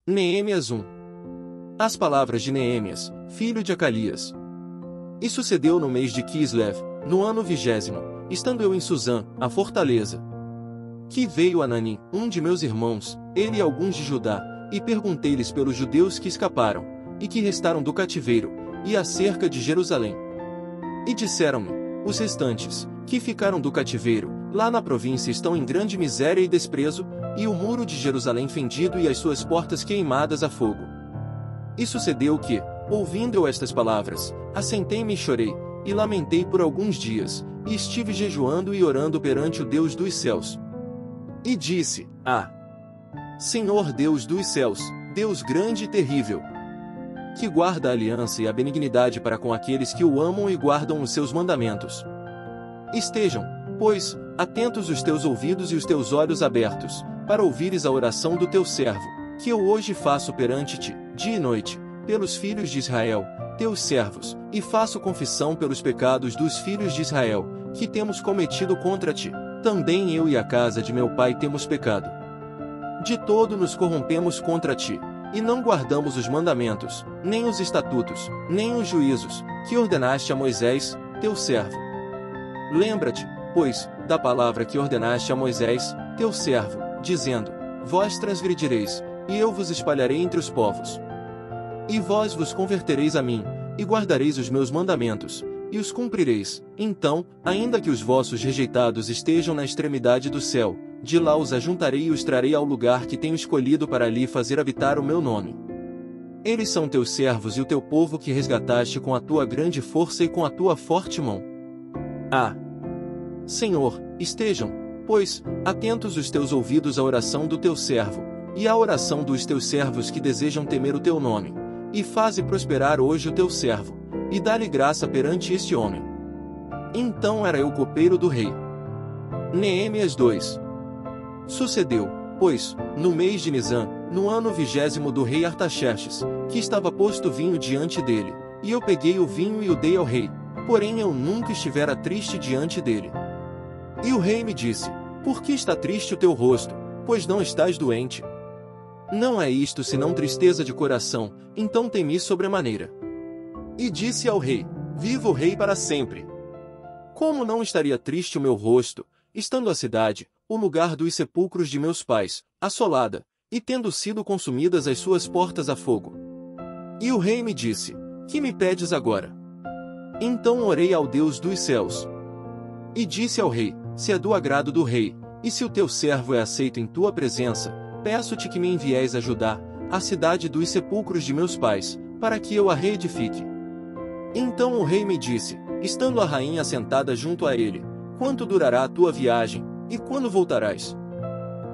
Neemias 1. As palavras de Neemias, filho de Acalias. E sucedeu no mês de Quislev, no ano 20º, estando eu em Susã, a fortaleza, que veio Anani, um de meus irmãos, ele e alguns de Judá, e perguntei-lhes pelos judeus que escaparam, e que restaram do cativeiro, e acerca de Jerusalém. E disseram-me, os restantes, que ficaram do cativeiro, lá na província estão em grande miséria e desprezo, e o muro de Jerusalém fendido e as suas portas queimadas a fogo. E sucedeu que, ouvindo eu estas palavras, assentei-me e chorei, e lamentei por alguns dias, e estive jejuando e orando perante o Deus dos céus. E disse, Senhor Deus dos céus, Deus grande e terrível, que guarda a aliança e a benignidade para com aqueles que o amam e guardam os seus mandamentos. Estejam, pois, atentos os teus ouvidos e os teus olhos abertos, para ouvires a oração do teu servo, que eu hoje faço perante ti, dia e noite, pelos filhos de Israel, teus servos, e faço confissão pelos pecados dos filhos de Israel, que temos cometido contra ti. Também eu e a casa de meu pai temos pecado. De todo nos corrompemos contra ti, e não guardamos os mandamentos, nem os estatutos, nem os juízos, que ordenaste a Moisés, teu servo. Lembra-te, pois, da palavra que ordenaste a Moisés, teu servo, dizendo, vós transgredireis, e eu vos espalharei entre os povos. E vós vos convertereis a mim, e guardareis os meus mandamentos, e os cumprireis. Então, ainda que os vossos rejeitados estejam na extremidade do céu, de lá os ajuntarei e os trarei ao lugar que tenho escolhido para ali fazer habitar o meu nome. Eles são teus servos e o teu povo que resgataste com a tua grande força e com a tua forte mão. Senhor, estejam, pois, atentos os teus ouvidos à oração do teu servo, e à oração dos teus servos que desejam temer o teu nome, e faze prosperar hoje o teu servo, e dá-lhe graça perante este homem. Então era eu copeiro do rei. Neemias 2. Sucedeu, pois, no mês de Nisã, no ano 20º do rei Artaxerxes, que estava posto vinho diante dele, e eu peguei o vinho e o dei ao rei, porém eu nunca estivera triste diante dele. E o rei me disse, por que está triste o teu rosto, pois não estás doente? Não é isto senão tristeza de coração, então temi sobremaneira. E disse ao rei, viva o rei para sempre. Como não estaria triste o meu rosto, estando a cidade, o lugar dos sepulcros de meus pais, assolada, e tendo sido consumidas as suas portas a fogo? E o rei me disse, que me pedes agora? Então orei ao Deus dos céus. E disse ao rei, se é do agrado do rei, e se o teu servo é aceito em tua presença, peço-te que me envies a Judá, a cidade dos sepulcros de meus pais, para que eu a reedifique. Então o rei me disse, estando a rainha sentada junto a ele, quanto durará a tua viagem, e quando voltarás?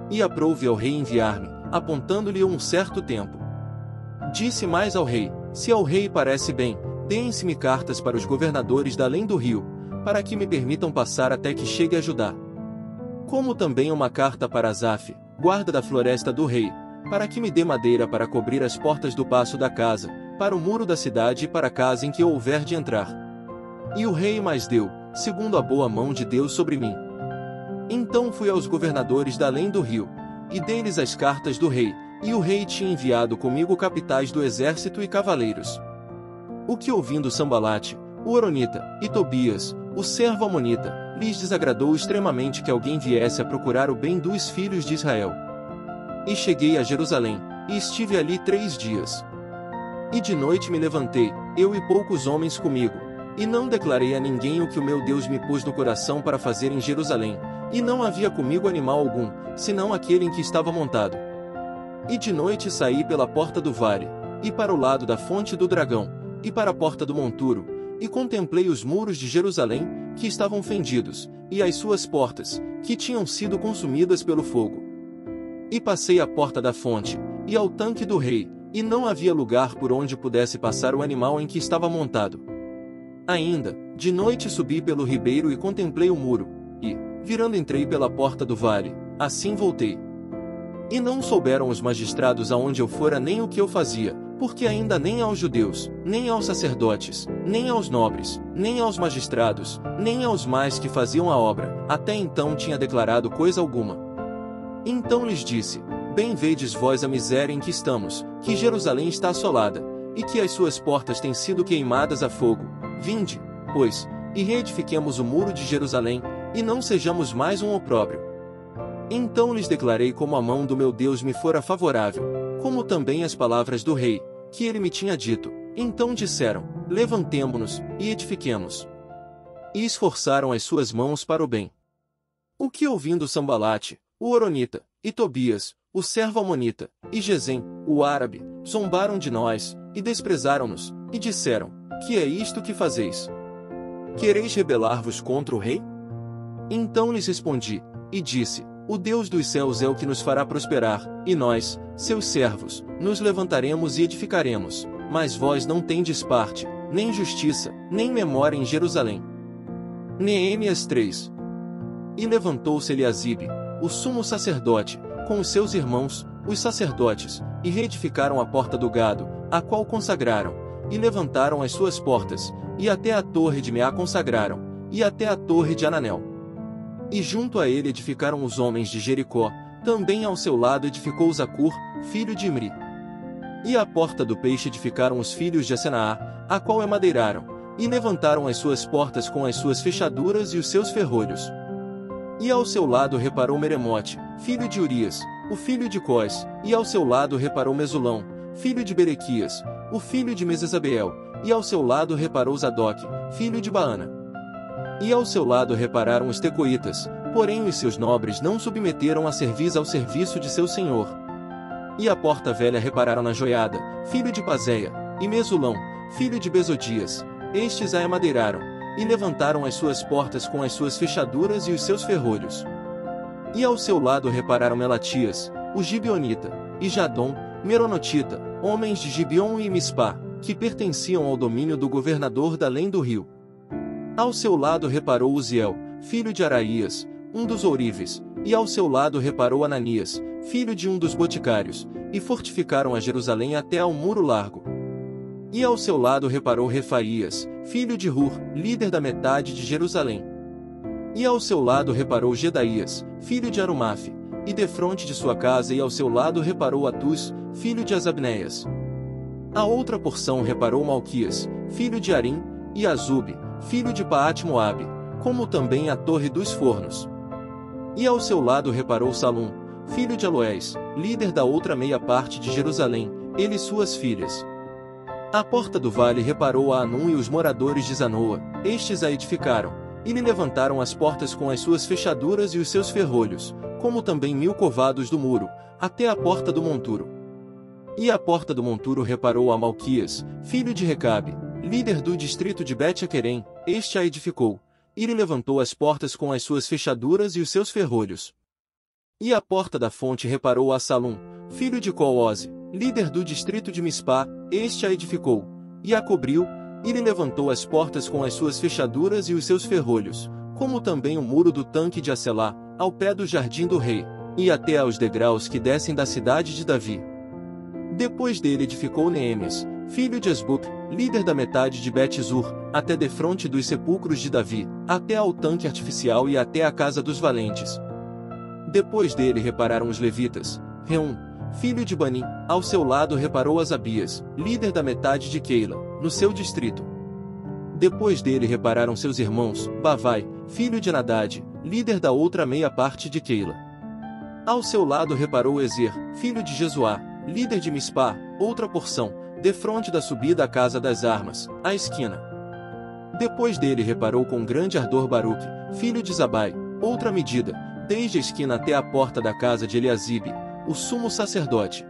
E aprouve ao rei enviar-me, apontando-lhe um certo tempo. Disse mais ao rei, se ao rei parece bem, deem-se-me cartas para os governadores da além do rio, para que me permitam passar até que chegue a Judá. Como também uma carta para Asaf, guarda da floresta do rei, para que me dê madeira para cobrir as portas do paço da casa, para o muro da cidade e para a casa em que eu houver de entrar. E o rei mais deu, segundo a boa mão de Deus sobre mim. Então fui aos governadores da além do rio, e dei-lhes as cartas do rei, e o rei tinha enviado comigo capitães do exército e cavaleiros. O que ouvindo Sambalate, o Horonita, e Tobias, o servo amonita, lhes desagradou extremamente que alguém viesse a procurar o bem dos filhos de Israel. E cheguei a Jerusalém, e estive ali 3 dias. E de noite me levantei, eu e poucos homens comigo, e não declarei a ninguém o que o meu Deus me pôs no coração para fazer em Jerusalém, e não havia comigo animal algum, senão aquele em que estava montado. E de noite saí pela porta do vale, e para o lado da fonte do dragão, e para a porta do monturo, e contemplei os muros de Jerusalém, que estavam fendidos, e as suas portas, que tinham sido consumidas pelo fogo. E passei à porta da fonte, e ao tanque do rei, e não havia lugar por onde pudesse passar o animal em que estava montado. Ainda, de noite subi pelo ribeiro e contemplei o muro, e, virando entrei pela porta do vale, assim voltei. E não souberam os magistrados aonde eu fora nem o que eu fazia, porque ainda nem aos judeus, nem aos sacerdotes, nem aos nobres, nem aos magistrados, nem aos mais que faziam a obra, até então tinha declarado coisa alguma. Então lhes disse, Bem vedes vós a miséria em que estamos, que Jerusalém está assolada, e que as suas portas têm sido queimadas a fogo. Vinde, pois, e reedifiquemos o muro de Jerusalém, e não sejamos mais um opróbrio. Então lhes declarei como a mão do meu Deus me fora favorável, como também as palavras do rei, que ele me tinha dito. Então disseram: levantemo-nos, e edifiquemos. E esforçaram as suas mãos para o bem. O que ouvindo Sambalate, o Horonita, e Tobias, o servo amonita, e Gesem, o árabe, zombaram de nós, e desprezaram-nos, e disseram: que é isto que fazeis? Quereis rebelar-vos contra o rei? Então lhes respondi, e disse: o Deus dos céus é o que nos fará prosperar, e nós, seus servos, nos levantaremos e edificaremos, mas vós não tendes parte, nem justiça, nem memória em Jerusalém. Neemias 3. E levantou-se Eliasibe, o sumo sacerdote, com os seus irmãos, os sacerdotes, e reedificaram a porta do gado, a qual consagraram, e levantaram as suas portas, e até a torre de Meá consagraram, e até a torre de Ananel. E junto a ele edificaram os homens de Jericó, também ao seu lado edificou Zacur, filho de Imri. E a porta do peixe edificaram os filhos de Asenaá, a qual emadeiraram, e levantaram as suas portas com as suas fechaduras e os seus ferrolhos. E ao seu lado reparou Meremote, filho de Urias, o filho de Cós, e ao seu lado reparou Mesulão, filho de Berequias, o filho de Mesesabeel, e ao seu lado reparou Zadok, filho de Baana. E ao seu lado repararam os tecoitas, porém os seus nobres não submeteram a cerviz ao serviço de seu senhor. E a porta velha repararam na Joiada, filho de Pazeia, e Mesulão, filho de Besodias, estes a emadeiraram, e levantaram as suas portas com as suas fechaduras e os seus ferrolhos. E ao seu lado repararam Melatias, o Gibeonita, e Jadom, Meronotita, homens de Gibeon e Mispá, que pertenciam ao domínio do governador da além do rio. Ao seu lado reparou Uziel, filho de Araías, um dos ourives, e ao seu lado reparou Ananias, filho de um dos boticários, e fortificaram a Jerusalém até ao muro largo. E ao seu lado reparou Refaías, filho de Hur, líder da metade de Jerusalém. E ao seu lado reparou Gedaías, filho de Arumafe, e defronte de sua casa e ao seu lado reparou Atus, filho de Asabneias. A outra porção reparou Malquias, filho de Arim, e Azube, filho de Paate-Moabe, como também a torre dos fornos. E ao seu lado reparou Salum, filho de Aloés, líder da outra meia parte de Jerusalém, ele e suas filhas. A porta do vale reparou a Anum e os moradores de Zanoa, estes a edificaram, e lhe levantaram as portas com as suas fechaduras e os seus ferrolhos, como também 1000 covados do muro, até a porta do monturo. E a porta do monturo reparou a Malquias, filho de Recabe, líder do distrito de Bet-Aquerem, este a edificou, e lhe levantou as portas com as suas fechaduras e os seus ferrolhos. E a porta da fonte reparou a Salum, filho de Colose, líder do distrito de Mispá, este a edificou, e a cobriu, e lhe levantou as portas com as suas fechaduras e os seus ferrolhos, como também o muro do tanque de Acelá, ao pé do jardim do rei, e até aos degraus que descem da cidade de Davi. Depois dele edificou Neemias, filho de Asbuc, líder da metade de Bet-Zur, até defronte dos sepulcros de Davi, até ao tanque artificial e até a casa dos valentes. Depois dele repararam os levitas, Reum, filho de Bani, ao seu lado reparou Asabias, líder da metade de Keila, no seu distrito. Depois dele repararam seus irmãos, Bavai, filho de Anadade, líder da outra meia parte de Keila. Ao seu lado reparou Ezer, filho de Jesuá, líder de Mispá, outra porção, defronte da subida à casa das armas, à esquina. Depois dele reparou com grande ardor Baruque, filho de Zabai, outra medida, desde a esquina até a porta da casa de Eliasibe, o sumo sacerdote.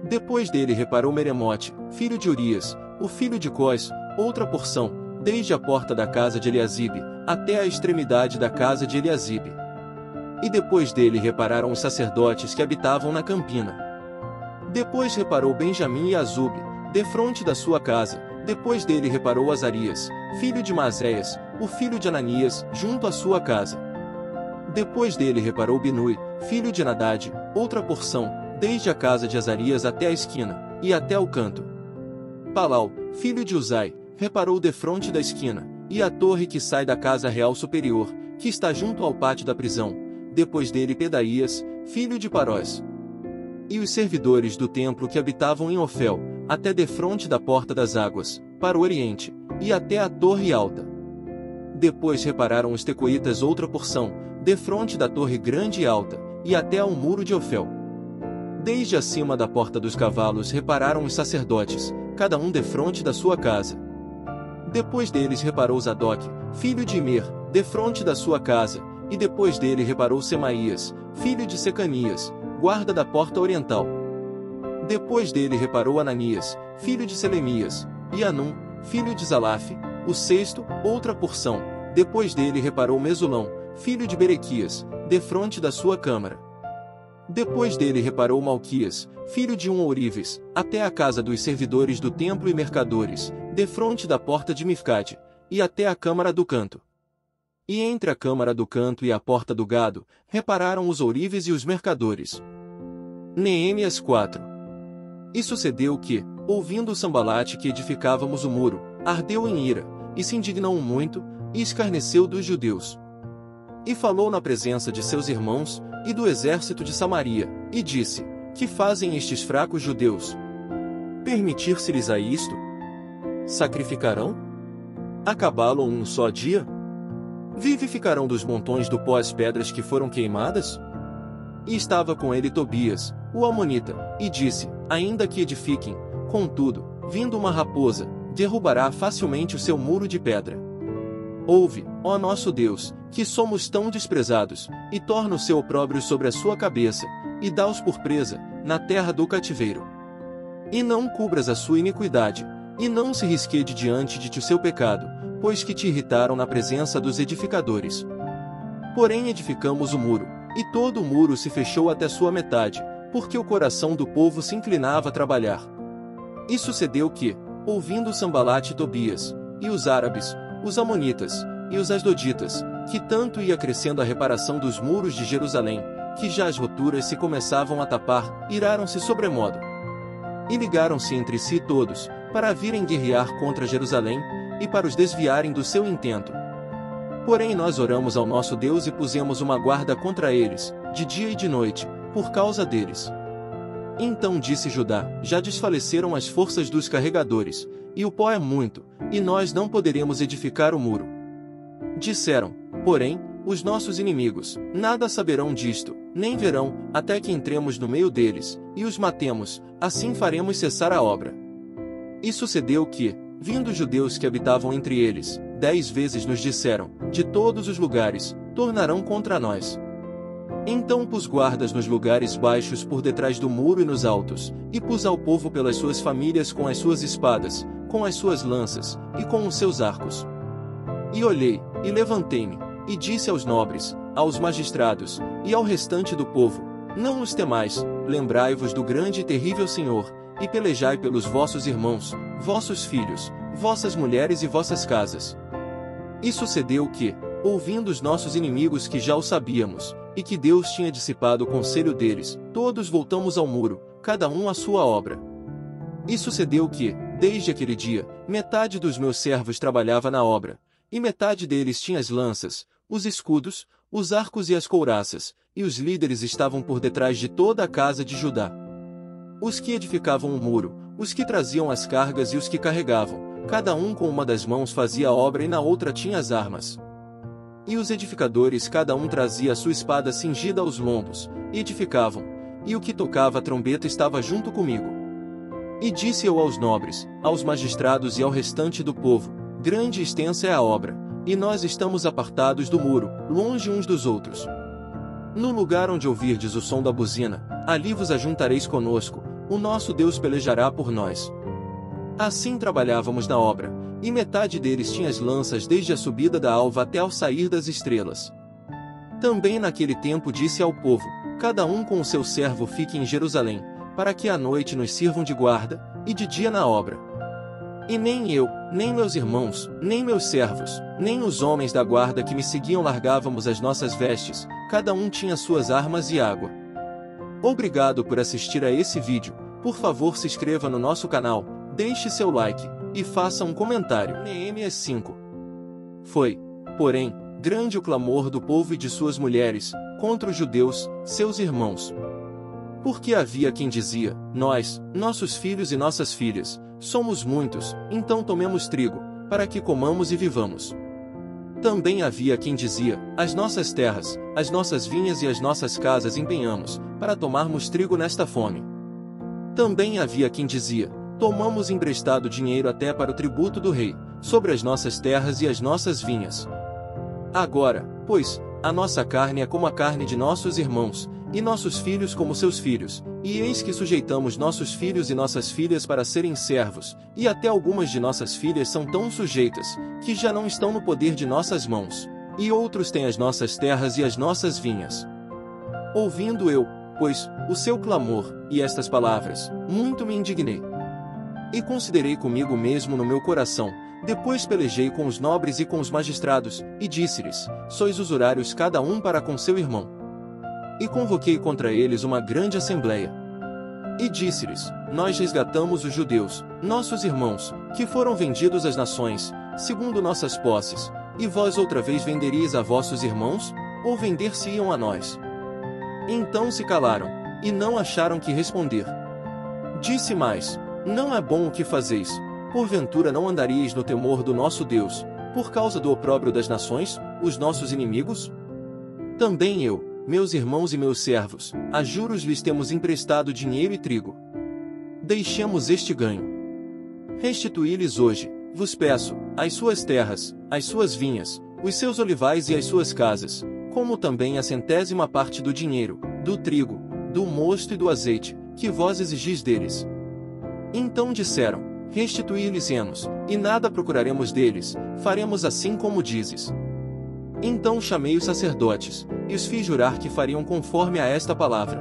Depois dele reparou Meremote, filho de Urias, o filho de Cós, outra porção, desde a porta da casa de Eliasibe, até a extremidade da casa de Eliasibe. E depois dele repararam os sacerdotes que habitavam na campina. Depois reparou Benjamim e Azube, defronte da sua casa. Depois dele reparou Azarias, filho de Maazéias, o filho de Ananias, junto à sua casa. Depois dele reparou Binui, filho de Anadade, outra porção, desde a casa de Azarias até a esquina, e até o canto. Palau, filho de Uzai, reparou defronte da esquina, e a torre que sai da casa real superior, que está junto ao pátio da prisão. Depois dele Pedaías, filho de Parós. E os servidores do templo que habitavam em Ofel, até defronte da porta das águas, para o oriente, e até a torre alta. Depois repararam os tecoitas outra porção, defronte da torre grande e alta, e até ao muro de Ofel. Desde acima da porta dos cavalos repararam os sacerdotes, cada um defronte da sua casa. Depois deles reparou Zadok, filho de Imer, defronte da sua casa, e depois dele reparou Semaías, filho de Secanias, guarda da porta oriental. Depois dele reparou Ananias, filho de Selemias, e Anum, filho de Zalaf, o sexto, outra porção. Depois dele reparou Mesulão, filho de Berequias, defronte da sua câmara. Depois dele reparou Malquias, filho de Ourives, até a casa dos servidores do templo e mercadores, defronte da porta de Mifcade, e até a câmara do canto. E entre a câmara do canto e a porta do gado, repararam os ourives e os mercadores. Neemias 4. E sucedeu que, ouvindo Sambalate que edificávamos o muro, ardeu em ira, e se indignou muito, e escarneceu dos judeus. E falou na presença de seus irmãos, e do exército de Samaria, e disse: Que fazem estes fracos judeus? Permitir-se-lhes a isto? Sacrificarão? Acabá-lo um só dia? Vivificarão dos montões do pó as pedras que foram queimadas? E estava com ele Tobias, o amonita, e disse: Ainda que edifiquem, contudo, vindo uma raposa, derrubará facilmente o seu muro de pedra. Ouve, ó nosso Deus, que somos tão desprezados, e torna o seu opróbrio sobre a sua cabeça, e dá-os por presa, na terra do cativeiro. E não cubras a sua iniquidade, e não se risquede diante de ti o seu pecado, pois que te irritaram na presença dos edificadores. Porém edificamos o muro, e todo o muro se fechou até sua metade, porque o coração do povo se inclinava a trabalhar. E sucedeu que, ouvindo Sambalate e Tobias, e os árabes, os amonitas, e os asdoditas, que tanto ia crescendo a reparação dos muros de Jerusalém, que já as roturas se começavam a tapar, iraram-se sobremodo. E ligaram-se entre si todos, para virem guerrear contra Jerusalém, e para os desviarem do seu intento. Porém nós oramos ao nosso Deus e pusemos uma guarda contra eles, de dia e de noite, por causa deles. Então disse Judá: Já desfaleceram as forças dos carregadores, e o pó é muito, e nós não poderemos edificar o muro. Disseram, porém, os nossos inimigos: Nada saberão disto, nem verão, até que entremos no meio deles, e os matemos, assim faremos cessar a obra. E sucedeu que, vindo os judeus que habitavam entre eles, 10 vezes nos disseram, de todos os lugares, tornarão contra nós. Então pus guardas nos lugares baixos por detrás do muro e nos altos, e pus ao povo pelas suas famílias com as suas espadas, com as suas lanças, e com os seus arcos. E olhei, e levantei-me, e disse aos nobres, aos magistrados, e ao restante do povo: Não os temais, lembrai-vos do grande e terrível Senhor, e pelejai pelos vossos irmãos, vossos filhos, vossas mulheres e vossas casas. E sucedeu que, ouvindo os nossos inimigos que já o sabíamos, e que Deus tinha dissipado o conselho deles, todos voltamos ao muro, cada um à sua obra. E sucedeu que, desde aquele dia, metade dos meus servos trabalhava na obra, e metade deles tinha as lanças, os escudos, os arcos e as couraças, e os líderes estavam por detrás de toda a casa de Judá. Os que edificavam o muro, os que traziam as cargas e os que carregavam, cada um com uma das mãos fazia a obra e na outra tinha as armas. E os edificadores cada um trazia a sua espada cingida aos lombos, e edificavam, e o que tocava a trombeta estava junto comigo. E disse eu aos nobres, aos magistrados e ao restante do povo: Grande e extensa é a obra, e nós estamos apartados do muro, longe uns dos outros. No lugar onde ouvirdes o som da buzina, ali vos ajuntareis conosco, o nosso Deus pelejará por nós. Assim trabalhávamos na obra, e metade deles tinha as lanças desde a subida da alva até ao sair das estrelas. Também naquele tempo disse ao povo: Cada um com o seu servo fique em Jerusalém, para que à noite nos sirvam de guarda, e de dia na obra. E nem eu, nem meus irmãos, nem meus servos, nem os homens da guarda que me seguiam largávamos as nossas vestes, cada um tinha suas armas e água. Obrigado por assistir a esse vídeo, por favor se inscreva no nosso canal, deixe seu like, e faça um comentário. Neemias 5. Foi, porém, grande o clamor do povo e de suas mulheres, contra os judeus, seus irmãos. Porque havia quem dizia: nós, nossos filhos e nossas filhas, somos muitos, então tomemos trigo, para que comamos e vivamos. Também havia quem dizia: as nossas terras, as nossas vinhas e as nossas casas empenhamos, para tomarmos trigo nesta fome. Também havia quem dizia: tomamos emprestado dinheiro até para o tributo do rei, sobre as nossas terras e as nossas vinhas. Agora, pois, a nossa carne é como a carne de nossos irmãos, e nossos filhos como seus filhos, e eis que sujeitamos nossos filhos e nossas filhas para serem servos, e até algumas de nossas filhas são tão sujeitas, que já não estão no poder de nossas mãos, e outros têm as nossas terras e as nossas vinhas. Ouvindo eu, pois, o seu clamor, e estas palavras, muito me indignei. E considerei comigo mesmo no meu coração, depois pelejei com os nobres e com os magistrados, e disse-lhes: sois usurários cada um para com seu irmão. E convoquei contra eles uma grande assembleia. E disse-lhes: nós resgatamos os judeus, nossos irmãos, que foram vendidos às nações, segundo nossas posses, e vós outra vez venderíeis a vossos irmãos, ou vender-se-iam a nós? Então se calaram, e não acharam que responder. Disse mais: não é bom o que fazeis, porventura não andaríeis no temor do nosso Deus, por causa do opróbrio das nações, os nossos inimigos? Também eu, meus irmãos e meus servos, a juros lhes temos emprestado dinheiro e trigo. Deixemos este ganho. Restituí-lhes hoje, vos peço, as suas terras, as suas vinhas, os seus olivais e as suas casas, como também a 100ª parte do dinheiro, do trigo, do mosto e do azeite, que vós exigis deles. Então disseram: restituir-lhes-emos, e nada procuraremos deles, faremos assim como dizes. Então chamei os sacerdotes, e os fiz jurar que fariam conforme a esta palavra.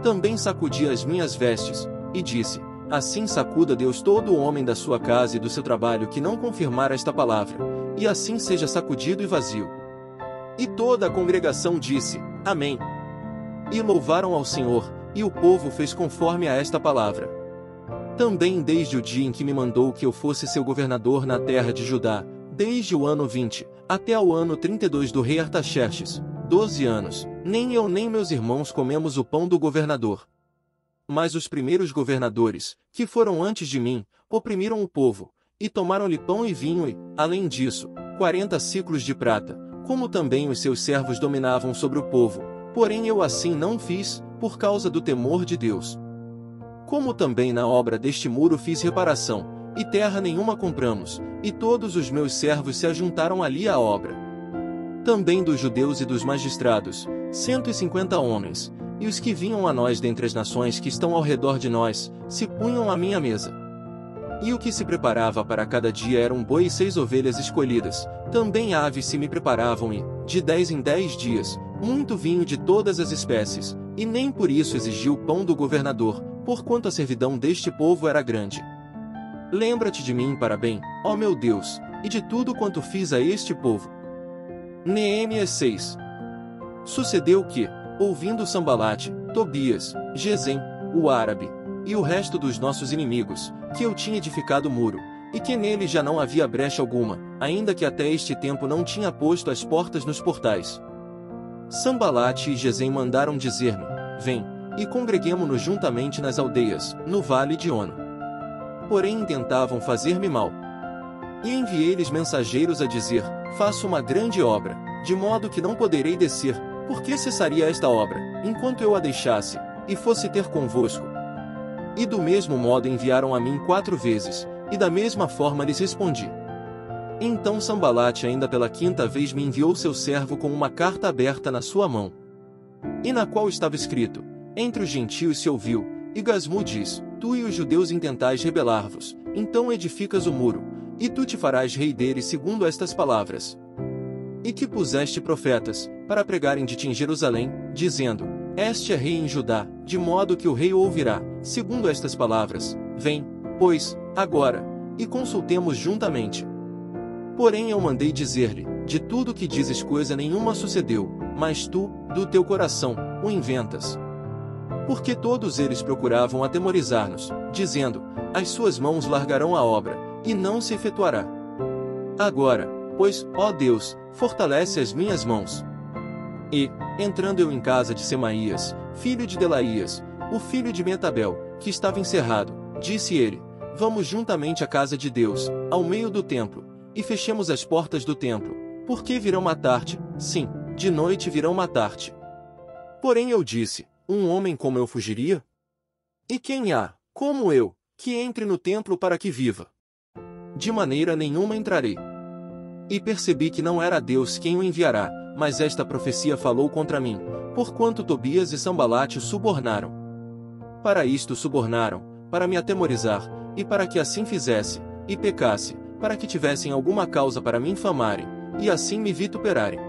Também sacudi as minhas vestes, e disse: assim sacuda Deus todo o homem da sua casa e do seu trabalho que não confirmar esta palavra, e assim seja sacudido e vazio. E toda a congregação disse: Amém. E louvaram ao Senhor, e o povo fez conforme a esta palavra. Também desde o dia em que me mandou que eu fosse seu governador na terra de Judá, desde o ano 20, até o ano 32 do rei Artaxerxes, 12 anos, nem eu nem meus irmãos comemos o pão do governador. Mas os primeiros governadores, que foram antes de mim, oprimiram o povo, e tomaram-lhe pão e vinho e, além disso, 40 siclos de prata, como também os seus servos dominavam sobre o povo, porém eu assim não fiz, por causa do temor de Deus. Como também na obra deste muro fiz reparação, e terra nenhuma compramos, e todos os meus servos se ajuntaram ali à obra. Também dos judeus e dos magistrados, 150 homens, e os que vinham a nós dentre as nações que estão ao redor de nós, se punham à minha mesa. E o que se preparava para cada dia era um boi e 6 ovelhas escolhidas, também aves se me preparavam e, de 10 em 10 dias, muito vinho de todas as espécies, e nem por isso exigi o pão do governador, porquanto a servidão deste povo era grande. Lembra-te de mim para bem, ó meu Deus, e de tudo quanto fiz a este povo. Neemias 6. Sucedeu que, ouvindo Sambalate, Tobias, Gesem, o árabe, e o resto dos nossos inimigos, que eu tinha edificado o muro, e que nele já não havia brecha alguma, ainda que até este tempo não tinha posto as portas nos portais. Sambalate e Gesem mandaram dizer-me: vem, e congreguemo-nos juntamente nas aldeias, no vale de Ono. Porém intentavam fazer-me mal. E enviei-lhes mensageiros a dizer: faço uma grande obra, de modo que não poderei descer, porque cessaria esta obra, enquanto eu a deixasse, e fosse ter convosco. E do mesmo modo enviaram a mim 4 vezes, e da mesma forma lhes respondi. Então Sambalate ainda pela 5ª vez me enviou seu servo com uma carta aberta na sua mão, e na qual estava escrito: entre os gentios se ouviu, e Gasmu diz: tu e os judeus intentais rebelar-vos, então edificas o muro, e tu te farás rei dele segundo estas palavras. E que puseste profetas, para pregarem de ti em Jerusalém, dizendo: este é rei em Judá, de modo que o rei o ouvirá, segundo estas palavras. Vem, pois, agora, e consultemos juntamente. Porém eu mandei dizer-lhe: de tudo que dizes coisa nenhuma sucedeu, mas tu, do teu coração, o inventas. Porque todos eles procuravam atemorizar-nos, dizendo: as suas mãos largarão a obra, e não se efetuará. Agora, pois, ó Deus, fortalece as minhas mãos. E, entrando eu em casa de Semaías, filho de Delaías, o filho de Metabel, que estava encerrado. Disse ele: Vamos juntamente à casa de Deus, ao meio do templo, e fechemos as portas do templo, porque virão matar-te, sim, de noite virão matar-te. Porém eu disse: Um homem como eu fugiria? E quem há, como eu, que entre no templo para que viva? De maneira nenhuma entrarei. E percebi que não era Deus quem o enviará, mas esta profecia falou contra mim, porquanto Tobias e Sambalate o subornaram. Para isto subornaram, para me atemorizar, e para que assim fizesse, e pecasse, para que tivessem alguma causa para me infamarem, e assim me vituperarem.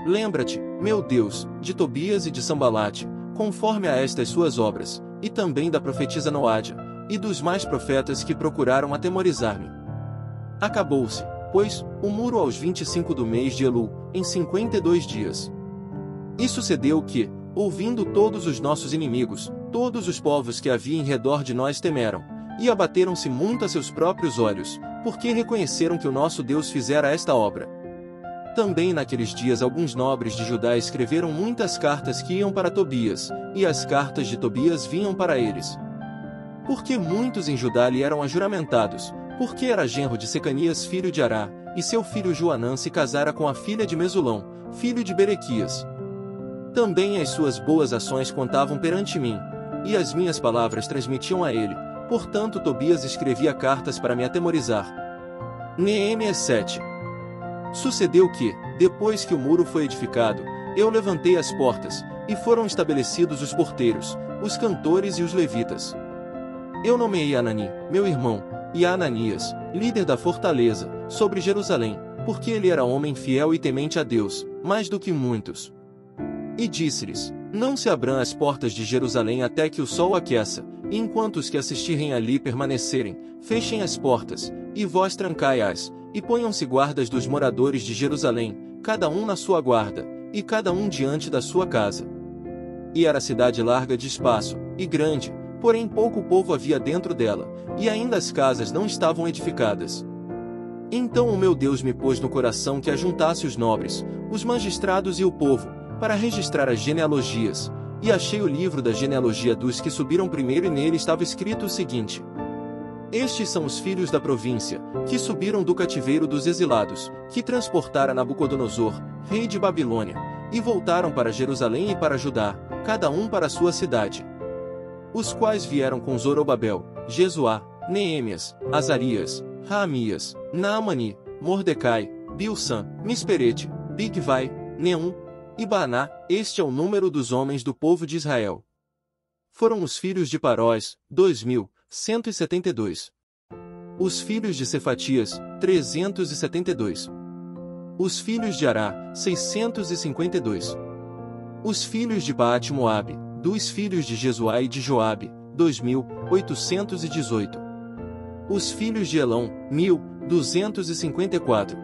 Lembra-te, meu Deus, de Tobias e de Sambalate, conforme a estas suas obras, e também da profetisa Noádia, e dos mais profetas que procuraram atemorizar-me. Acabou-se, pois, o muro aos 25 do mês de Elul, em 52 dias. E sucedeu que, ouvindo todos os nossos inimigos, todos os povos que havia em redor de nós temeram, e abateram-se muito a seus próprios olhos, porque reconheceram que o nosso Deus fizera esta obra. Também naqueles dias alguns nobres de Judá escreveram muitas cartas que iam para Tobias, e as cartas de Tobias vinham para eles. Porque muitos em Judá lhe eram ajuramentados, porque era genro de Secanias filho de Ará, e seu filho Joanã se casara com a filha de Mesulão, filho de Berequias. Também as suas boas ações contavam perante mim, e as minhas palavras transmitiam a ele, portanto Tobias escrevia cartas para me atemorizar. Neemias 7. Sucedeu que, depois que o muro foi edificado, eu levantei as portas, e foram estabelecidos os porteiros, os cantores e os levitas. Eu nomeei Anani, meu irmão, e Ananias, líder da fortaleza, sobre Jerusalém, porque ele era homem fiel e temente a Deus, mais do que muitos. E disse-lhes: Não se abram as portas de Jerusalém até que o sol aqueça, e enquanto os que assistirem ali permanecerem, fechem as portas, e vós trancai-as, e ponham-se guardas dos moradores de Jerusalém, cada um na sua guarda, e cada um diante da sua casa. E era cidade larga de espaço, e grande, porém pouco povo havia dentro dela, e ainda as casas não estavam edificadas. Então o meu Deus me pôs no coração que ajuntasse os nobres, os magistrados e o povo, para registrar as genealogias, e achei o livro da genealogia dos que subiram primeiro e nele estava escrito o seguinte: Estes são os filhos da província, que subiram do cativeiro dos exilados, que transportara Nabucodonosor, rei de Babilônia, e voltaram para Jerusalém e para Judá, cada um para sua cidade. Os quais vieram com Zorobabel, Jesuá, Neemias, Azarias, Raamias, Naamani, Mordecai, Bilsan, Misperete, Bigvai, Neum e Baná. Este é o número dos homens do povo de Israel. Foram os filhos de Parós, 2.172. Os filhos de Cefatias, 372. Os filhos de Ará, 652. Os filhos de Baate-Moabe, dos filhos de Jesuá e de Joabe, 2.818. Os filhos de Elão, 1.254.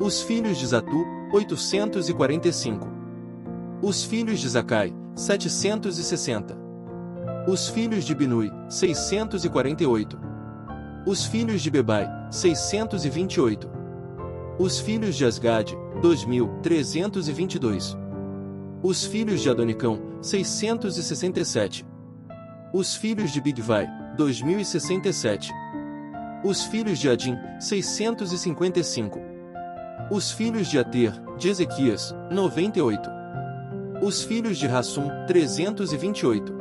Os filhos de Zatu, 845. Os filhos de Zacai, 760. Os filhos de Binui, 648. Os filhos de Bebai, 628. Os filhos de Asgade, 2.322. Os filhos de Adonicão, 667. Os filhos de Bigvai, 2.067. Os filhos de Adim, 655. Os filhos de Ater, de Ezequias, 98. Os filhos de Rassum, 328.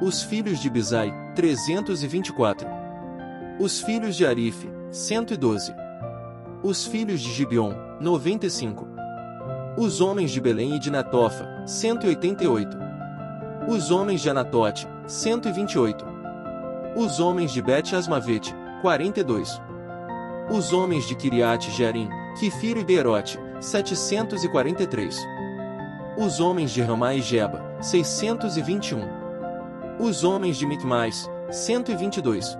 Os filhos de Bizai, 324. Os filhos de Arife, 112. Os filhos de Gibeon, 95. Os homens de Belém e de Natofa, 188. Os homens de Anatote, 128. Os homens de Bet-Asmavete, 42. Os homens de Kiriate Jearim, Quifiro e Beerote, 743. Os homens de Ramá e Geba, 621. Os homens de Micmais, 122.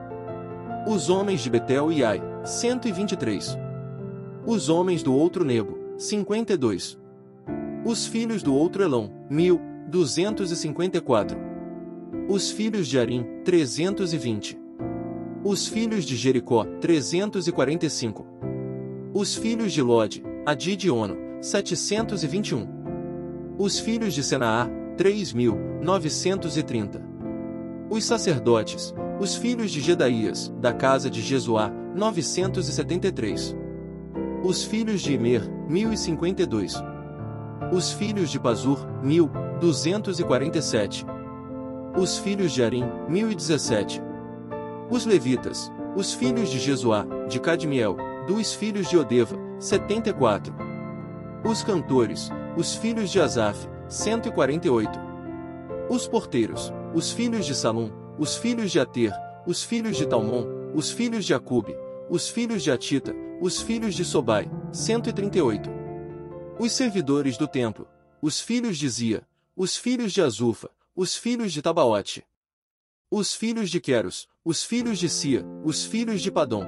Os homens de Betel e Ai, 123. Os homens do outro Nebo, 52. Os filhos do outro Elão, 1.254. Os filhos de Arim, 320. Os filhos de Jericó, 345. Os filhos de Lode, Adid e Ono, 721. Os filhos de Senaá, 3.930. Os sacerdotes, os filhos de Jedaías, da casa de Jesuá, 973. Os filhos de Imer, 1052. Os filhos de Pazur, 1247. Os filhos de Arim, 1017. Os levitas, os filhos de Jesuá, de Cadmiel, dos filhos de Odeva, 74. Os cantores, os filhos de Asaf, 148. Os porteiros, os filhos de Salum, os filhos de Ater, os filhos de Talmon, os filhos de Acube, os filhos de Atita, os filhos de Sobai, 138. Os servidores do templo, os filhos de Zia, os filhos de Azufa, os filhos de Tabaote. Os filhos de Queros, os filhos de Sia, os filhos de Padom.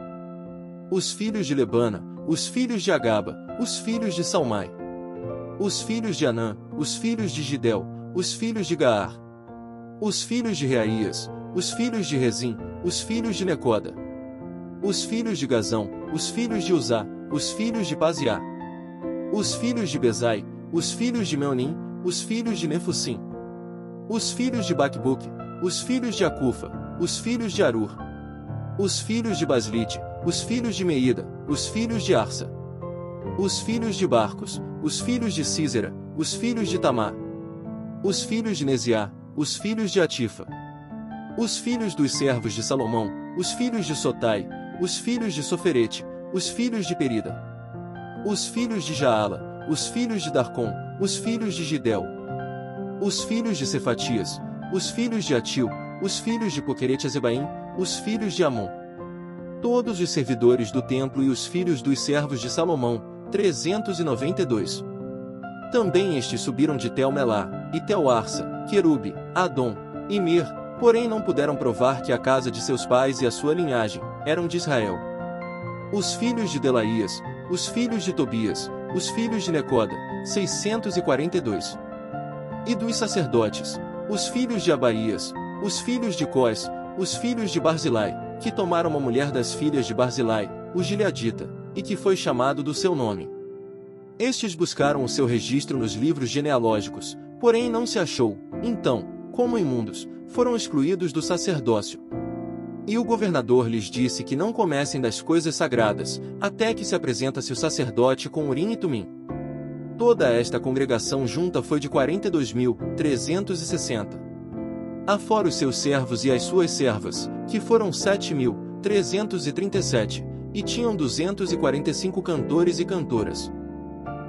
Os filhos de Lebana, os filhos de Agaba, os filhos de Salmai. Os filhos de Anã, os filhos de Gidel, os filhos de Gaar. Os filhos de Reaías, os filhos de Rezim, os filhos de Necoda. Os filhos de Gazão, os filhos de Uzá, os filhos de Paziá. Os filhos de Bezai, os filhos de Meonim, os filhos de Nefusim. Os filhos de Bacbuque, os filhos de Acufa, os filhos de Arur. Os filhos de Baslite, os filhos de Meida, os filhos de Arsa. Os filhos de Barcos, os filhos de Císera, os filhos de Tamar. Os filhos de Neziá, os filhos de Atifa. Os filhos dos servos de Salomão, os filhos de Sotai, os filhos de Soferete, os filhos de Perida. Os filhos de Jaala, os filhos de Darcon, os filhos de Gidel. Os filhos de Cefatias, os filhos de Atil, os filhos de Poquerete-Azebaim, os filhos de Amon. Todos os servidores do templo e os filhos dos servos de Salomão, 392. Também estes subiram de Tel-Melá, e Tel-Arsa, Querube, Adom, e Mir, porém não puderam provar que a casa de seus pais e a sua linhagem eram de Israel. Os filhos de Delaías, os filhos de Tobias, os filhos de Necoda, 642. E dos sacerdotes, os filhos de Abaías, os filhos de Cós, os filhos de Barzilai, que tomaram uma mulher das filhas de Barzilai, o Gileadita, e que foi chamado do seu nome. Estes buscaram o seu registro nos livros genealógicos, porém não se achou, então, como imundos, foram excluídos do sacerdócio. E o governador lhes disse que não comessem das coisas sagradas, até que se apresentasse o sacerdote com Urim e Tumim. Toda esta congregação junta foi de 42.360. Afora os seus servos e as suas servas, que foram 7.337, e tinham 245 cantores e cantoras.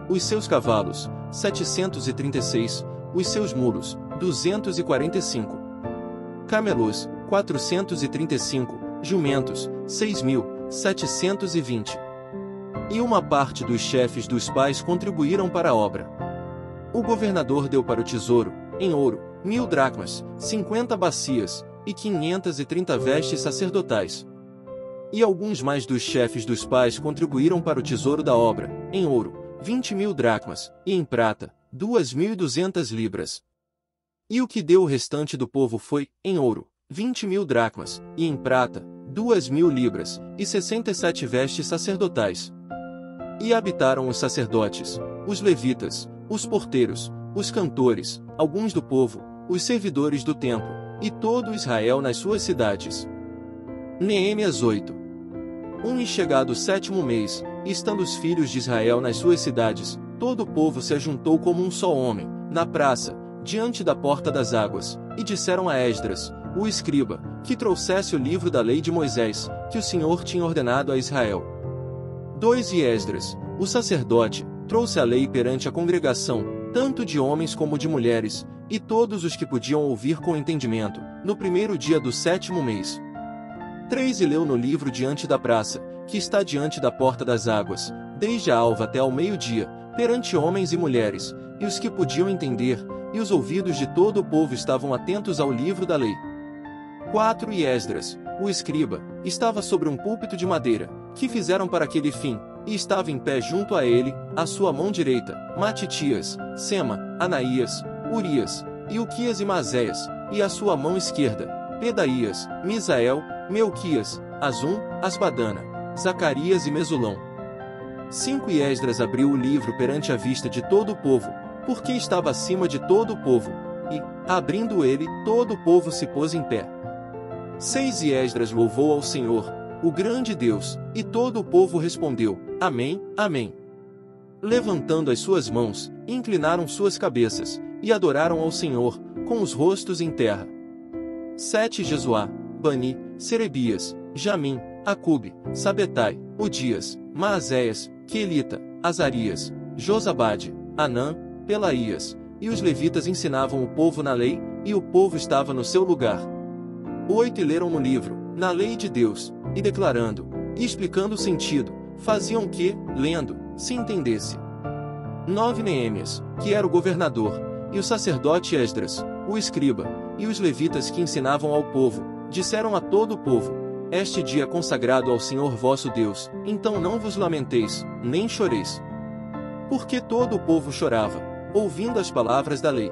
Os seus cavalos, 736, os seus mulos, 245. Camelos, 435, jumentos, 6.720. E uma parte dos chefes dos pais contribuíram para a obra. O governador deu para o tesouro, em ouro, 1.000 dracmas, 50 bacias, e 530 vestes sacerdotais. E alguns mais dos chefes dos pais contribuíram para o tesouro da obra, em ouro, 20.000 dracmas, e em prata, 2.200 libras. E o que deu o restante do povo foi, em ouro, 20.000 dracmas, e em prata, 2.000 libras, e 67 vestes sacerdotais. E habitaram os sacerdotes, os levitas, os porteiros, os cantores, alguns do povo, os servidores do templo, e todo Israel nas suas cidades. Neemias 8. E chegado o 7º mês, estando os filhos de Israel nas suas cidades, todo o povo se ajuntou como um só homem, na praça, diante da porta das águas, e disseram a Esdras, o escriba, que trouxesse o livro da lei de Moisés, que o Senhor tinha ordenado a Israel. 2 E Esdras, o sacerdote, trouxe a lei perante a congregação, tanto de homens como de mulheres, e todos os que podiam ouvir com entendimento, no primeiro dia do 7º mês. 3 E leu no livro diante da praça, que está diante da porta das águas, desde a alva até ao meio-dia, perante homens e mulheres, e os que podiam entender, e os ouvidos de todo o povo estavam atentos ao livro da lei. 4 E Esdras, o escriba, estava sobre um púlpito de madeira, que fizeram para aquele fim, e estava em pé junto a ele, à sua mão direita, Matitias, Sema, Anaías, Urias, Ilquias e Mazéias, e à sua mão esquerda, Pedaías, Misael, Melquias, Azum, Asbadana, Zacarias e Mesulão. 5 E Esdras abriu o livro perante a vista de todo o povo, porque estava acima de todo o povo, E, abrindo ele, todo o povo se pôs em pé. 6 E Esdras louvou ao Senhor, o grande Deus, e todo o povo respondeu, Amém, Amém. Levantando as suas mãos, inclinaram suas cabeças, e adoraram ao Senhor, com os rostos em terra. 7 Jesuá, Bani, Serebias, Jamim, Acube, Sabetai, Odias, Maazéias, Quelita, Azarias, Josabade, Anã, Pelaías, e os levitas ensinavam o povo na lei, e o povo estava no seu lugar. 8 E leram no livro, na lei de Deus, e declarando, e explicando o sentido, faziam que, lendo, se entendesse. 9 Neemias, que era o governador, e o sacerdote Esdras, o escriba, e os levitas que ensinavam ao povo, disseram a todo o povo, este dia é consagrado ao Senhor vosso Deus, então não vos lamenteis, nem choreis. Porque todo o povo chorava, ouvindo as palavras da lei.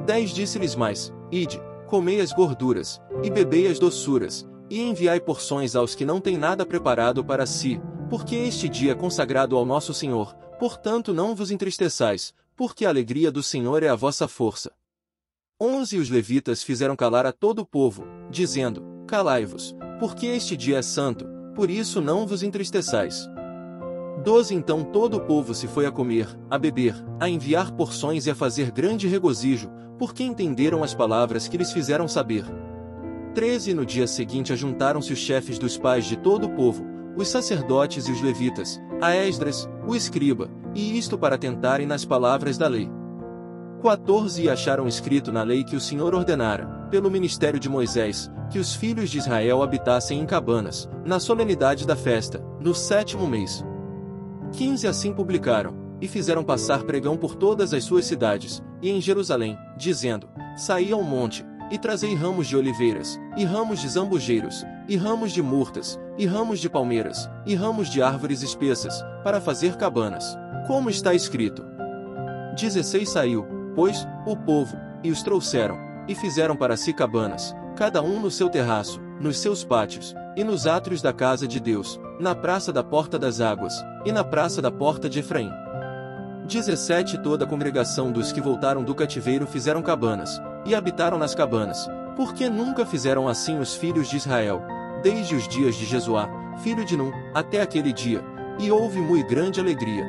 10 Disse-lhes mais, ide, comei as gorduras, e bebei as doçuras, e enviai porções aos que não têm nada preparado para si, porque este dia é consagrado ao nosso Senhor, portanto não vos entristeçais, porque a alegria do Senhor é a vossa força. 11 E os levitas fizeram calar a todo o povo, dizendo, calai-vos, porque este dia é santo, por isso não vos entristeçais. 12 Então todo o povo se foi a comer, a beber, a enviar porções e a fazer grande regozijo, porque entenderam as palavras que lhes fizeram saber. 13 E no dia seguinte ajuntaram-se os chefes dos pais de todo o povo, os sacerdotes e os levitas, a Esdras, o escriba, e isto para tentarem nas palavras da lei. 14 E acharam escrito na lei que o Senhor ordenara, pelo ministério de Moisés, que os filhos de Israel habitassem em cabanas, na solenidade da festa, no 7º mês. 15 Assim publicaram, e fizeram passar pregão por todas as suas cidades, e em Jerusalém, dizendo, saí ao monte, e trazei ramos de oliveiras, e ramos de zambujeiros, e ramos de murtas, e ramos de palmeiras, e ramos de árvores espessas, para fazer cabanas, como está escrito. 16 Saiu, pois, o povo, e os trouxeram, e fizeram para si cabanas, cada um no seu terraço, nos seus pátios, e nos átrios da casa de Deus, na praça da porta das águas, e na praça da porta de Efraim. 17 Toda a congregação dos que voltaram do cativeiro fizeram cabanas, e habitaram nas cabanas, porque nunca fizeram assim os filhos de Israel, desde os dias de Jesuá, filho de Num, até aquele dia, e houve muito grande alegria.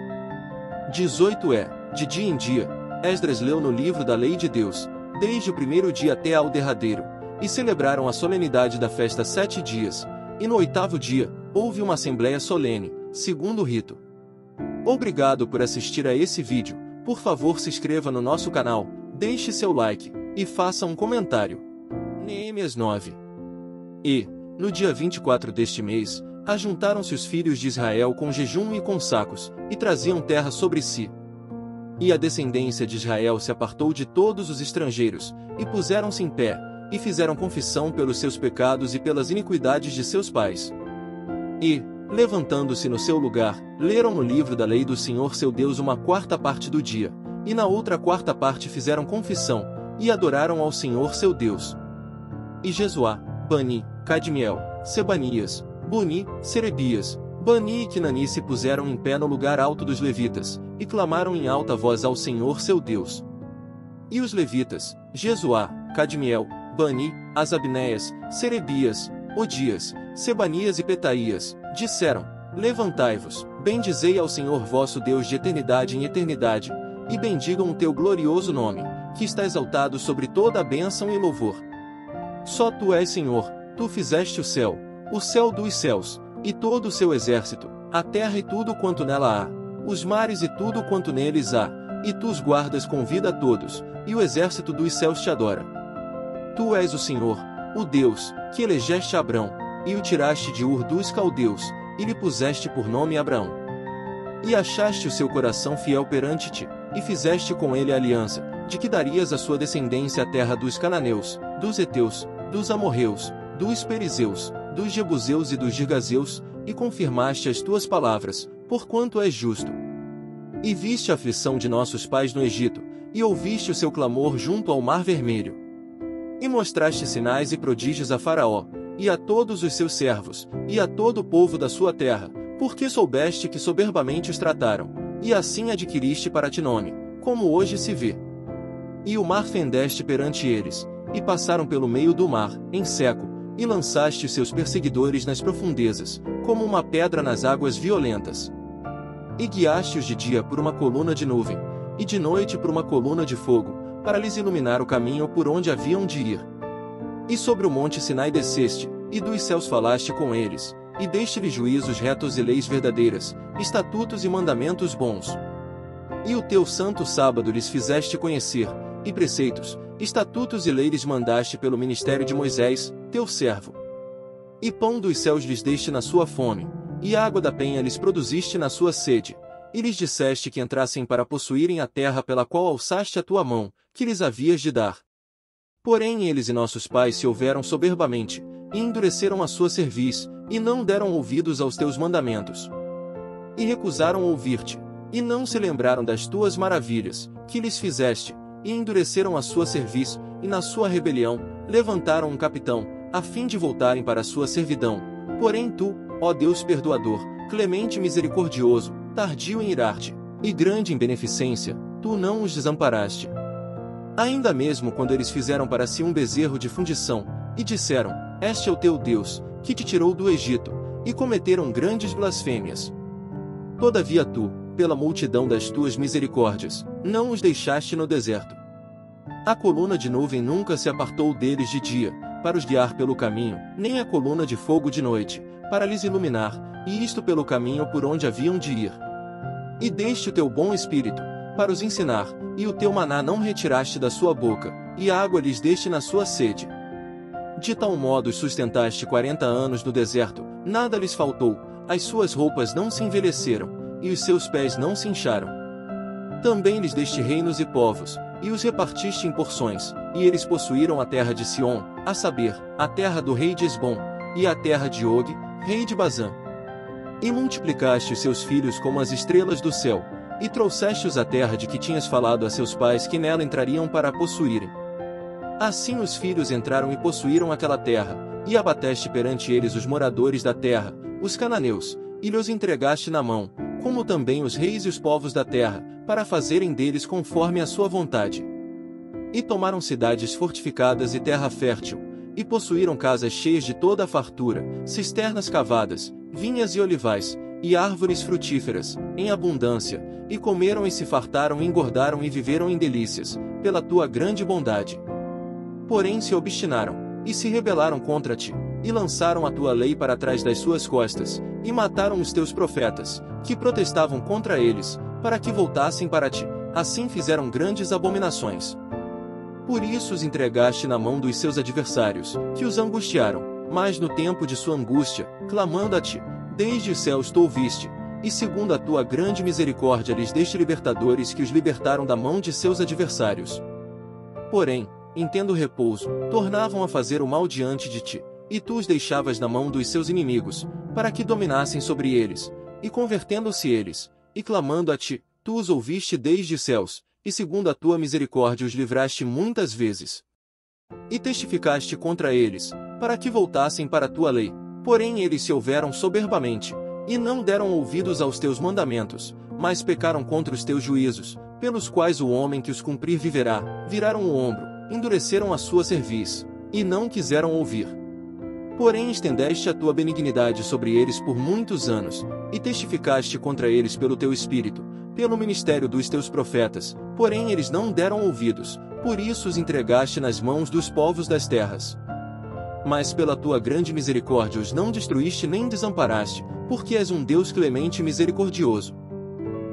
18 De dia em dia, Esdras leu no livro da lei de Deus, desde o primeiro dia até ao derradeiro, e celebraram a solenidade da festa 7 dias, e no 8º dia, houve uma assembleia solene, segundo o rito. Obrigado por assistir a esse vídeo, por favor se inscreva no nosso canal, deixe seu like, e faça um comentário. Neemias 9. E, no dia 24 deste mês, ajuntaram-se os filhos de Israel com jejum e com sacos, e traziam terra sobre si. E a descendência de Israel se apartou de todos os estrangeiros, e puseram-se em pé, e fizeram confissão pelos seus pecados e pelas iniquidades de seus pais. E, levantando-se no seu lugar, leram no livro da lei do Senhor seu Deus uma 4ª parte do dia, e na outra 4ª parte fizeram confissão, e adoraram ao Senhor seu Deus. E Jesuá, Bani, Cadmiel, Sebanias, Buni, Serebias, Bani e Quinani se puseram em pé no lugar alto dos levitas, e clamaram em alta voz ao Senhor seu Deus. E os levitas, Jesuá, Cadmiel, Bani, Asabneias, Serebias, Odias, Sebanias e Petaías, disseram, levantai-vos, bendizei ao Senhor vosso Deus de eternidade em eternidade, e bendigam o teu glorioso nome, que está exaltado sobre toda a bênção e louvor. Só tu és Senhor, tu fizeste o céu dos céus, e todo o seu exército, a terra e tudo quanto nela há, os mares e tudo quanto neles há, e tu os guardas com vida a todos, e o exército dos céus te adora. Tu és o Senhor, o Deus, que elegeste Abrão, e o tiraste de Ur dos caldeus, e lhe puseste por nome Abraão. E achaste o seu coração fiel perante ti, e fizeste com ele aliança, de que darias à sua descendência a terra dos cananeus, dos heteus, dos amorreus, dos perizeus, dos jebuseus e dos girgazeus, e confirmaste as tuas palavras, porquanto és justo. E viste a aflição de nossos pais no Egito, e ouviste o seu clamor junto ao Mar Vermelho. E mostraste sinais e prodígios a Faraó, e a todos os seus servos, e a todo o povo da sua terra, porque soubeste que soberbamente os trataram, e assim adquiriste para ti nome, como hoje se vê. E o mar fendeste perante eles, e passaram pelo meio do mar, em seco, e lançaste seus perseguidores nas profundezas, como uma pedra nas águas violentas. E guiaste-os de dia por uma coluna de nuvem, e de noite por uma coluna de fogo, para lhes iluminar o caminho por onde haviam de ir. E sobre o monte Sinai desceste, e dos céus falaste com eles, e deste-lhes juízos retos e leis verdadeiras, estatutos e mandamentos bons. E o teu santo sábado lhes fizeste conhecer, e preceitos, estatutos e leis lhes mandaste pelo ministério de Moisés, teu servo. E pão dos céus lhes deste na sua fome, e água da penha lhes produziste na sua sede, e lhes disseste que entrassem para possuírem a terra pela qual alçaste a tua mão, que lhes havias de dar. Porém eles e nossos pais se houveram soberbamente, e endureceram a sua cerviz, e não deram ouvidos aos teus mandamentos. E recusaram ouvir-te, e não se lembraram das tuas maravilhas, que lhes fizeste, e endureceram a sua cerviz, e na sua rebelião, levantaram um capitão, a fim de voltarem para a sua servidão. Porém tu, ó Deus perdoador, clemente e misericordioso, tardio em irar-te, e grande em beneficência, tu não os desamparaste. Ainda mesmo quando eles fizeram para si um bezerro de fundição, e disseram, este é o teu Deus, que te tirou do Egito, e cometeram grandes blasfêmias. Todavia tu, pela multidão das tuas misericórdias, não os deixaste no deserto. A coluna de nuvem nunca se apartou deles de dia, para os guiar pelo caminho, nem a coluna de fogo de noite, para lhes iluminar, e isto pelo caminho por onde haviam de ir. E deste o teu bom espírito, para os ensinar, e o teu maná não retiraste da sua boca, e a água lhes deste na sua sede. De tal modo os sustentaste 40 anos no deserto, nada lhes faltou, as suas roupas não se envelheceram, e os seus pés não se incharam. Também lhes deste reinos e povos, e os repartiste em porções, e eles possuíram a terra de Sion, a saber, a terra do rei de Esbom, e a terra de Og, rei de Bazã. E multiplicaste os seus filhos como as estrelas do céu, e trouxeste-os à terra de que tinhas falado a seus pais que nela entrariam para a possuírem. Assim os filhos entraram e possuíram aquela terra, e abateste perante eles os moradores da terra, os cananeus, e lhes entregaste na mão, como também os reis e os povos da terra, para fazerem deles conforme a sua vontade. E tomaram cidades fortificadas e terra fértil, e possuíram casas cheias de toda a fartura, cisternas cavadas, vinhas e olivais, e árvores frutíferas, em abundância, e comeram e se fartaram e engordaram e viveram em delícias, pela tua grande bondade. Porém se obstinaram, e se rebelaram contra ti, e lançaram a tua lei para trás das suas costas, e mataram os teus profetas, que protestavam contra eles, para que voltassem para ti, assim fizeram grandes abominações. Por isso os entregaste na mão dos seus adversários, que os angustiaram, mas no tempo de sua angústia, clamando a ti, desde os céus tu ouviste, e segundo a tua grande misericórdia lhes deste libertadores que os libertaram da mão de seus adversários. Porém, em tendo repouso, tornavam a fazer o mal diante de ti, e tu os deixavas na mão dos seus inimigos, para que dominassem sobre eles, e convertendo-se eles, e clamando a ti, tu os ouviste desde os céus, e segundo a tua misericórdia os livraste muitas vezes. E testificaste contra eles, para que voltassem para a tua lei, porém eles se houveram soberbamente, e não deram ouvidos aos teus mandamentos, mas pecaram contra os teus juízos, pelos quais o homem que os cumprir viverá, viraram o ombro, endureceram a sua cerviz, e não quiseram ouvir. Porém estendeste a tua benignidade sobre eles por muitos anos, e testificaste contra eles pelo teu espírito, pelo ministério dos teus profetas, porém eles não deram ouvidos, por isso os entregaste nas mãos dos povos das terras. Mas pela tua grande misericórdia os não destruíste nem desamparaste, porque és um Deus clemente e misericordioso.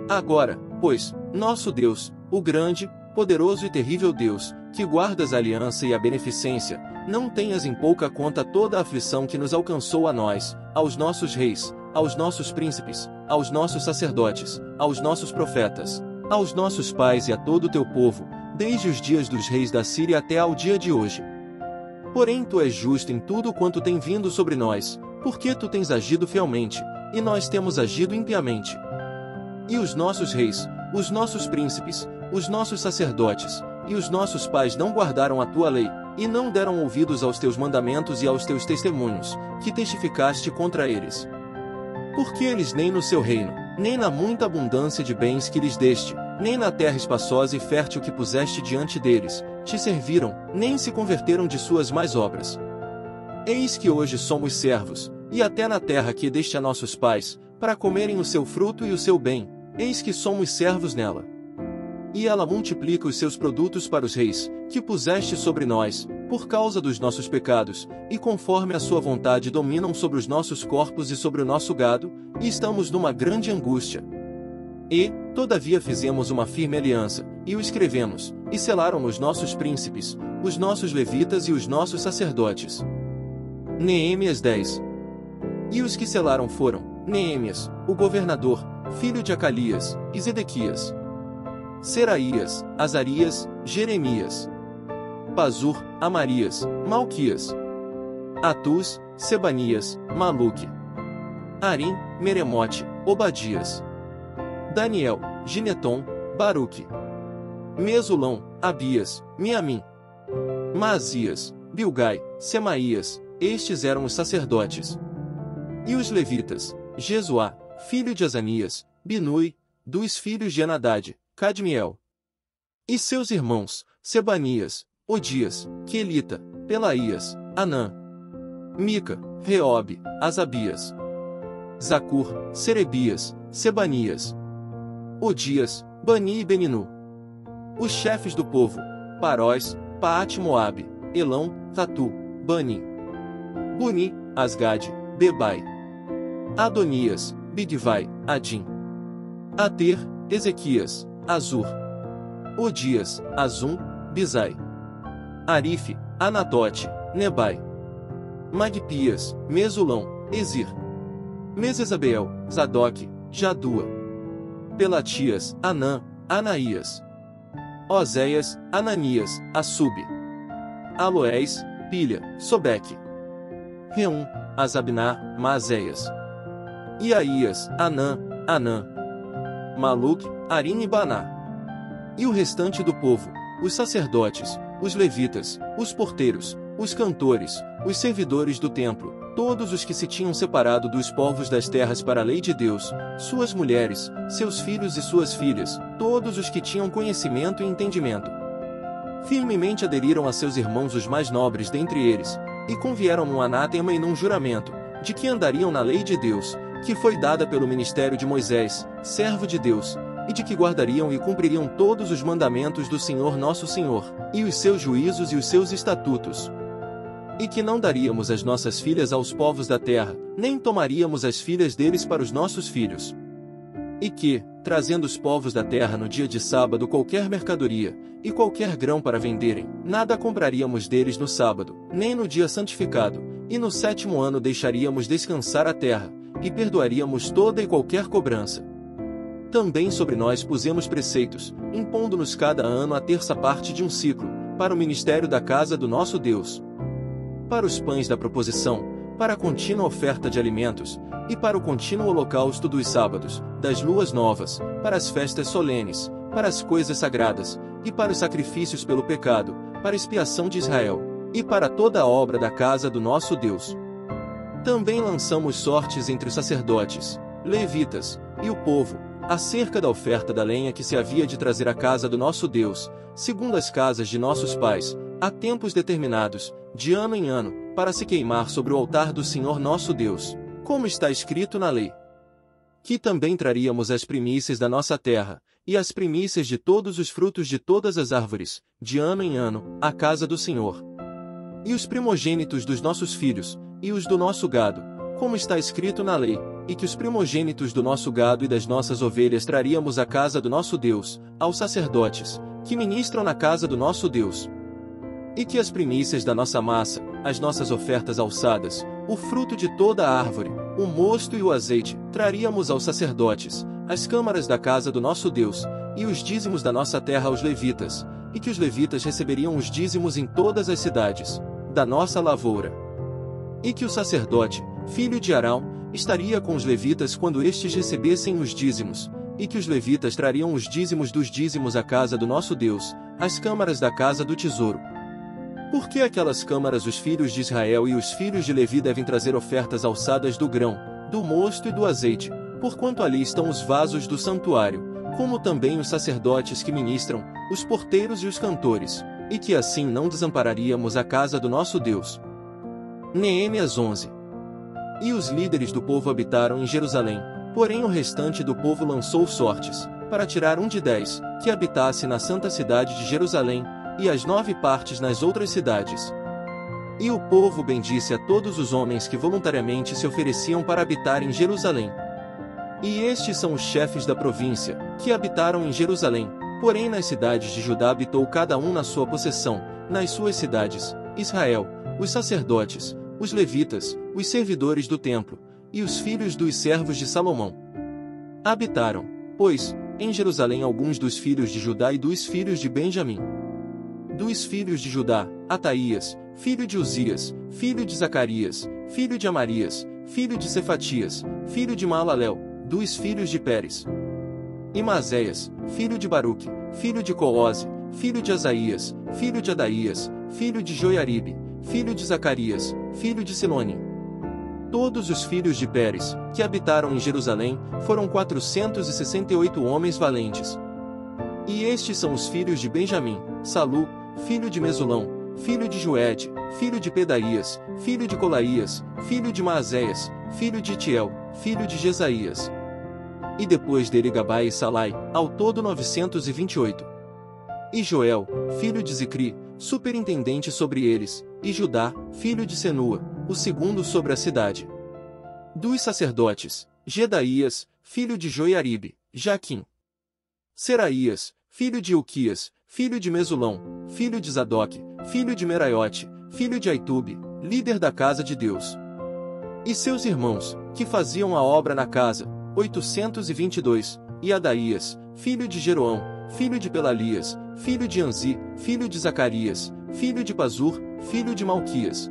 Agora, pois, nosso Deus, o grande, poderoso e terrível Deus, que guardas a aliança e a beneficência, não tenhas em pouca conta toda a aflição que nos alcançou a nós, aos nossos reis, aos nossos príncipes, aos nossos sacerdotes, aos nossos profetas, aos nossos pais e a todo o teu povo, desde os dias dos reis da Síria até ao dia de hoje. Porém tu és justo em tudo quanto tem vindo sobre nós, porque tu tens agido fielmente, e nós temos agido impiamente. E os nossos reis, os nossos príncipes, os nossos sacerdotes, e os nossos pais não guardaram a tua lei, e não deram ouvidos aos teus mandamentos e aos teus testemunhos, que testificaste contra eles. Porque eles nem no seu reino, nem na muita abundância de bens que lhes deste, nem na terra espaçosa e fértil que puseste diante deles, te serviram, nem se converteram de suas más obras. Eis que hoje somos servos, e até na terra que deste a nossos pais, para comerem o seu fruto e o seu bem, eis que somos servos nela. E ela multiplica os seus produtos para os reis, que puseste sobre nós, por causa dos nossos pecados, e conforme a sua vontade dominam sobre os nossos corpos e sobre o nosso gado, e estamos numa grande angústia. E, todavia fizemos uma firme aliança, e o escrevemos, e selaram os nossos príncipes, os nossos levitas e os nossos sacerdotes. Neemias 10. E os que selaram foram, Neemias, o governador, filho de Acalias, e Zedequias, Seraías, Azarias, Jeremias, Pazur, Amarias, Malquias, Atus, Sebanias, Maluque, Arim, Meremote, Obadias, Daniel, Gineton, Baruque, Mesulão, Abias, Miamim, Maazias, Bilgai, Semaías, estes eram os sacerdotes. E os levitas, Jesuá, filho de Azanias, Binui, dos filhos de Anadade, Cadmiel. E seus irmãos, Sebanias, Odias, Quelita, Pelaías, Anã, Mica, Reobe, Asabias, Zacur, Serebias, Sebanias, Odias, Bani e Beninu. Os chefes do povo, Paróis, Paate-Moabe, Elão, Tatu, Bani, Buni, Asgade, Bebai, Adonias, Bigvai, Adim, Ater, Ezequias, Azur, Odias, Azum, Bizai, Arife, Anatote, Nebai, Magpias, Mesulão, Ezir, Mesesabeel, Zadok, Jadua, Pelatias, Anã, Anaías, Oséias, Ananias, Assube, Aloés, Pilha, Sobeque, Reum, Azabná, Maazéias, Iaías, Anã, Maluque, Arim e Baná. E o restante do povo, os sacerdotes, os levitas, os porteiros, os cantores, os servidores do templo, todos os que se tinham separado dos povos das terras para a lei de Deus, suas mulheres, seus filhos e suas filhas, todos os que tinham conhecimento e entendimento, firmemente aderiram a seus irmãos os mais nobres dentre eles, e convieram num anátema e num juramento, de que andariam na lei de Deus, que foi dada pelo ministério de Moisés, servo de Deus, e de que guardariam e cumpririam todos os mandamentos do Senhor nosso Senhor, e os seus juízos e os seus estatutos. E que não daríamos as nossas filhas aos povos da terra, nem tomaríamos as filhas deles para os nossos filhos. E que, trazendo os povos da terra no dia de sábado qualquer mercadoria, e qualquer grão para venderem, nada compraríamos deles no sábado, nem no dia santificado, e no 7º ano deixaríamos descansar a terra, e perdoaríamos toda e qualquer cobrança. Também sobre nós pusemos preceitos, impondo-nos cada ano a terça parte de um ciclo, para o ministério da casa do nosso Deus, para os pães da proposição, para a contínua oferta de alimentos, e para o contínuo holocausto dos sábados, das luas novas, para as festas solenes, para as coisas sagradas, e para os sacrifícios pelo pecado, para a expiação de Israel, e para toda a obra da casa do nosso Deus. Também lançamos sortes entre os sacerdotes, levitas, e o povo, acerca da oferta da lenha que se havia de trazer à casa do nosso Deus, segundo as casas de nossos pais, a tempos determinados, de ano em ano, para se queimar sobre o altar do Senhor nosso Deus, como está escrito na lei. Que também traríamos as primícias da nossa terra, e as primícias de todos os frutos de todas as árvores, de ano em ano, à casa do Senhor. E os primogênitos dos nossos filhos, e os do nosso gado, como está escrito na lei, e que os primogênitos do nosso gado e das nossas ovelhas traríamos à casa do nosso Deus, aos sacerdotes, que ministram na casa do nosso Deus. E que as primícias da nossa massa, as nossas ofertas alçadas, o fruto de toda a árvore, o mosto e o azeite, traríamos aos sacerdotes, as câmaras da casa do nosso Deus, e os dízimos da nossa terra aos levitas, e que os levitas receberiam os dízimos em todas as cidades, da nossa lavoura. E que o sacerdote, filho de Arão, estaria com os levitas quando estes recebessem os dízimos, e que os levitas trariam os dízimos dos dízimos à casa do nosso Deus, às câmaras da casa do tesouro. Porque aquelas câmaras os filhos de Israel e os filhos de Levi devem trazer ofertas alçadas do grão, do mosto e do azeite, porquanto ali estão os vasos do santuário, como também os sacerdotes que ministram, os porteiros e os cantores, e que assim não desampararíamos a casa do nosso Deus. Neemias 11. E os líderes do povo habitaram em Jerusalém, porém o restante do povo lançou sortes, para tirar um de 10, que habitasse na santa cidade de Jerusalém, e as 9 partes nas outras cidades. E o povo bendisse a todos os homens que voluntariamente se ofereciam para habitar em Jerusalém. E estes são os chefes da província, que habitaram em Jerusalém, porém nas cidades de Judá habitou cada um na sua possessão, nas suas cidades, Israel, os sacerdotes, os levitas, os servidores do templo, e os filhos dos servos de Salomão. Habitaram, pois, em Jerusalém alguns dos filhos de Judá e dos filhos de Benjamim. Dos filhos de Judá, Ataías, filho de Uzias, filho de Zacarias, filho de Amarias, filho de Cefatias, filho de Maalalel, dos filhos de Pérez. E Maséias, filho de Baruque, filho de Coose, filho de Asaías, filho de Adaías, filho de Joiaribe, filho de Zacarias, filho de Silone. Todos os filhos de Pérez, que habitaram em Jerusalém, foram 468 homens valentes. E estes são os filhos de Benjamim: Salu, filho de Mesulão, filho de Joede, filho de Pedaías, filho de Colaías, filho de Maazéias, filho de Itiel, filho de Jesaías. E depois dele Gabai e Salai, ao todo 928. E Joel, filho de Zicri, superintendente sobre eles, e Judá, filho de Senua, o segundo sobre a cidade. Dos sacerdotes, Gedaías, filho de Joiaribe, Jaquim. Seraías, filho de Ilquias, filho de Mesulão, filho de Zadoque, filho de Meraiote, filho de Aitube, líder da casa de Deus. E seus irmãos, que faziam a obra na casa, 822, e Adaías, filho de Jeroão, filho de Pelalias, filho de Anzi, filho de Zacarias, filho de Pazur, filho de Malquias.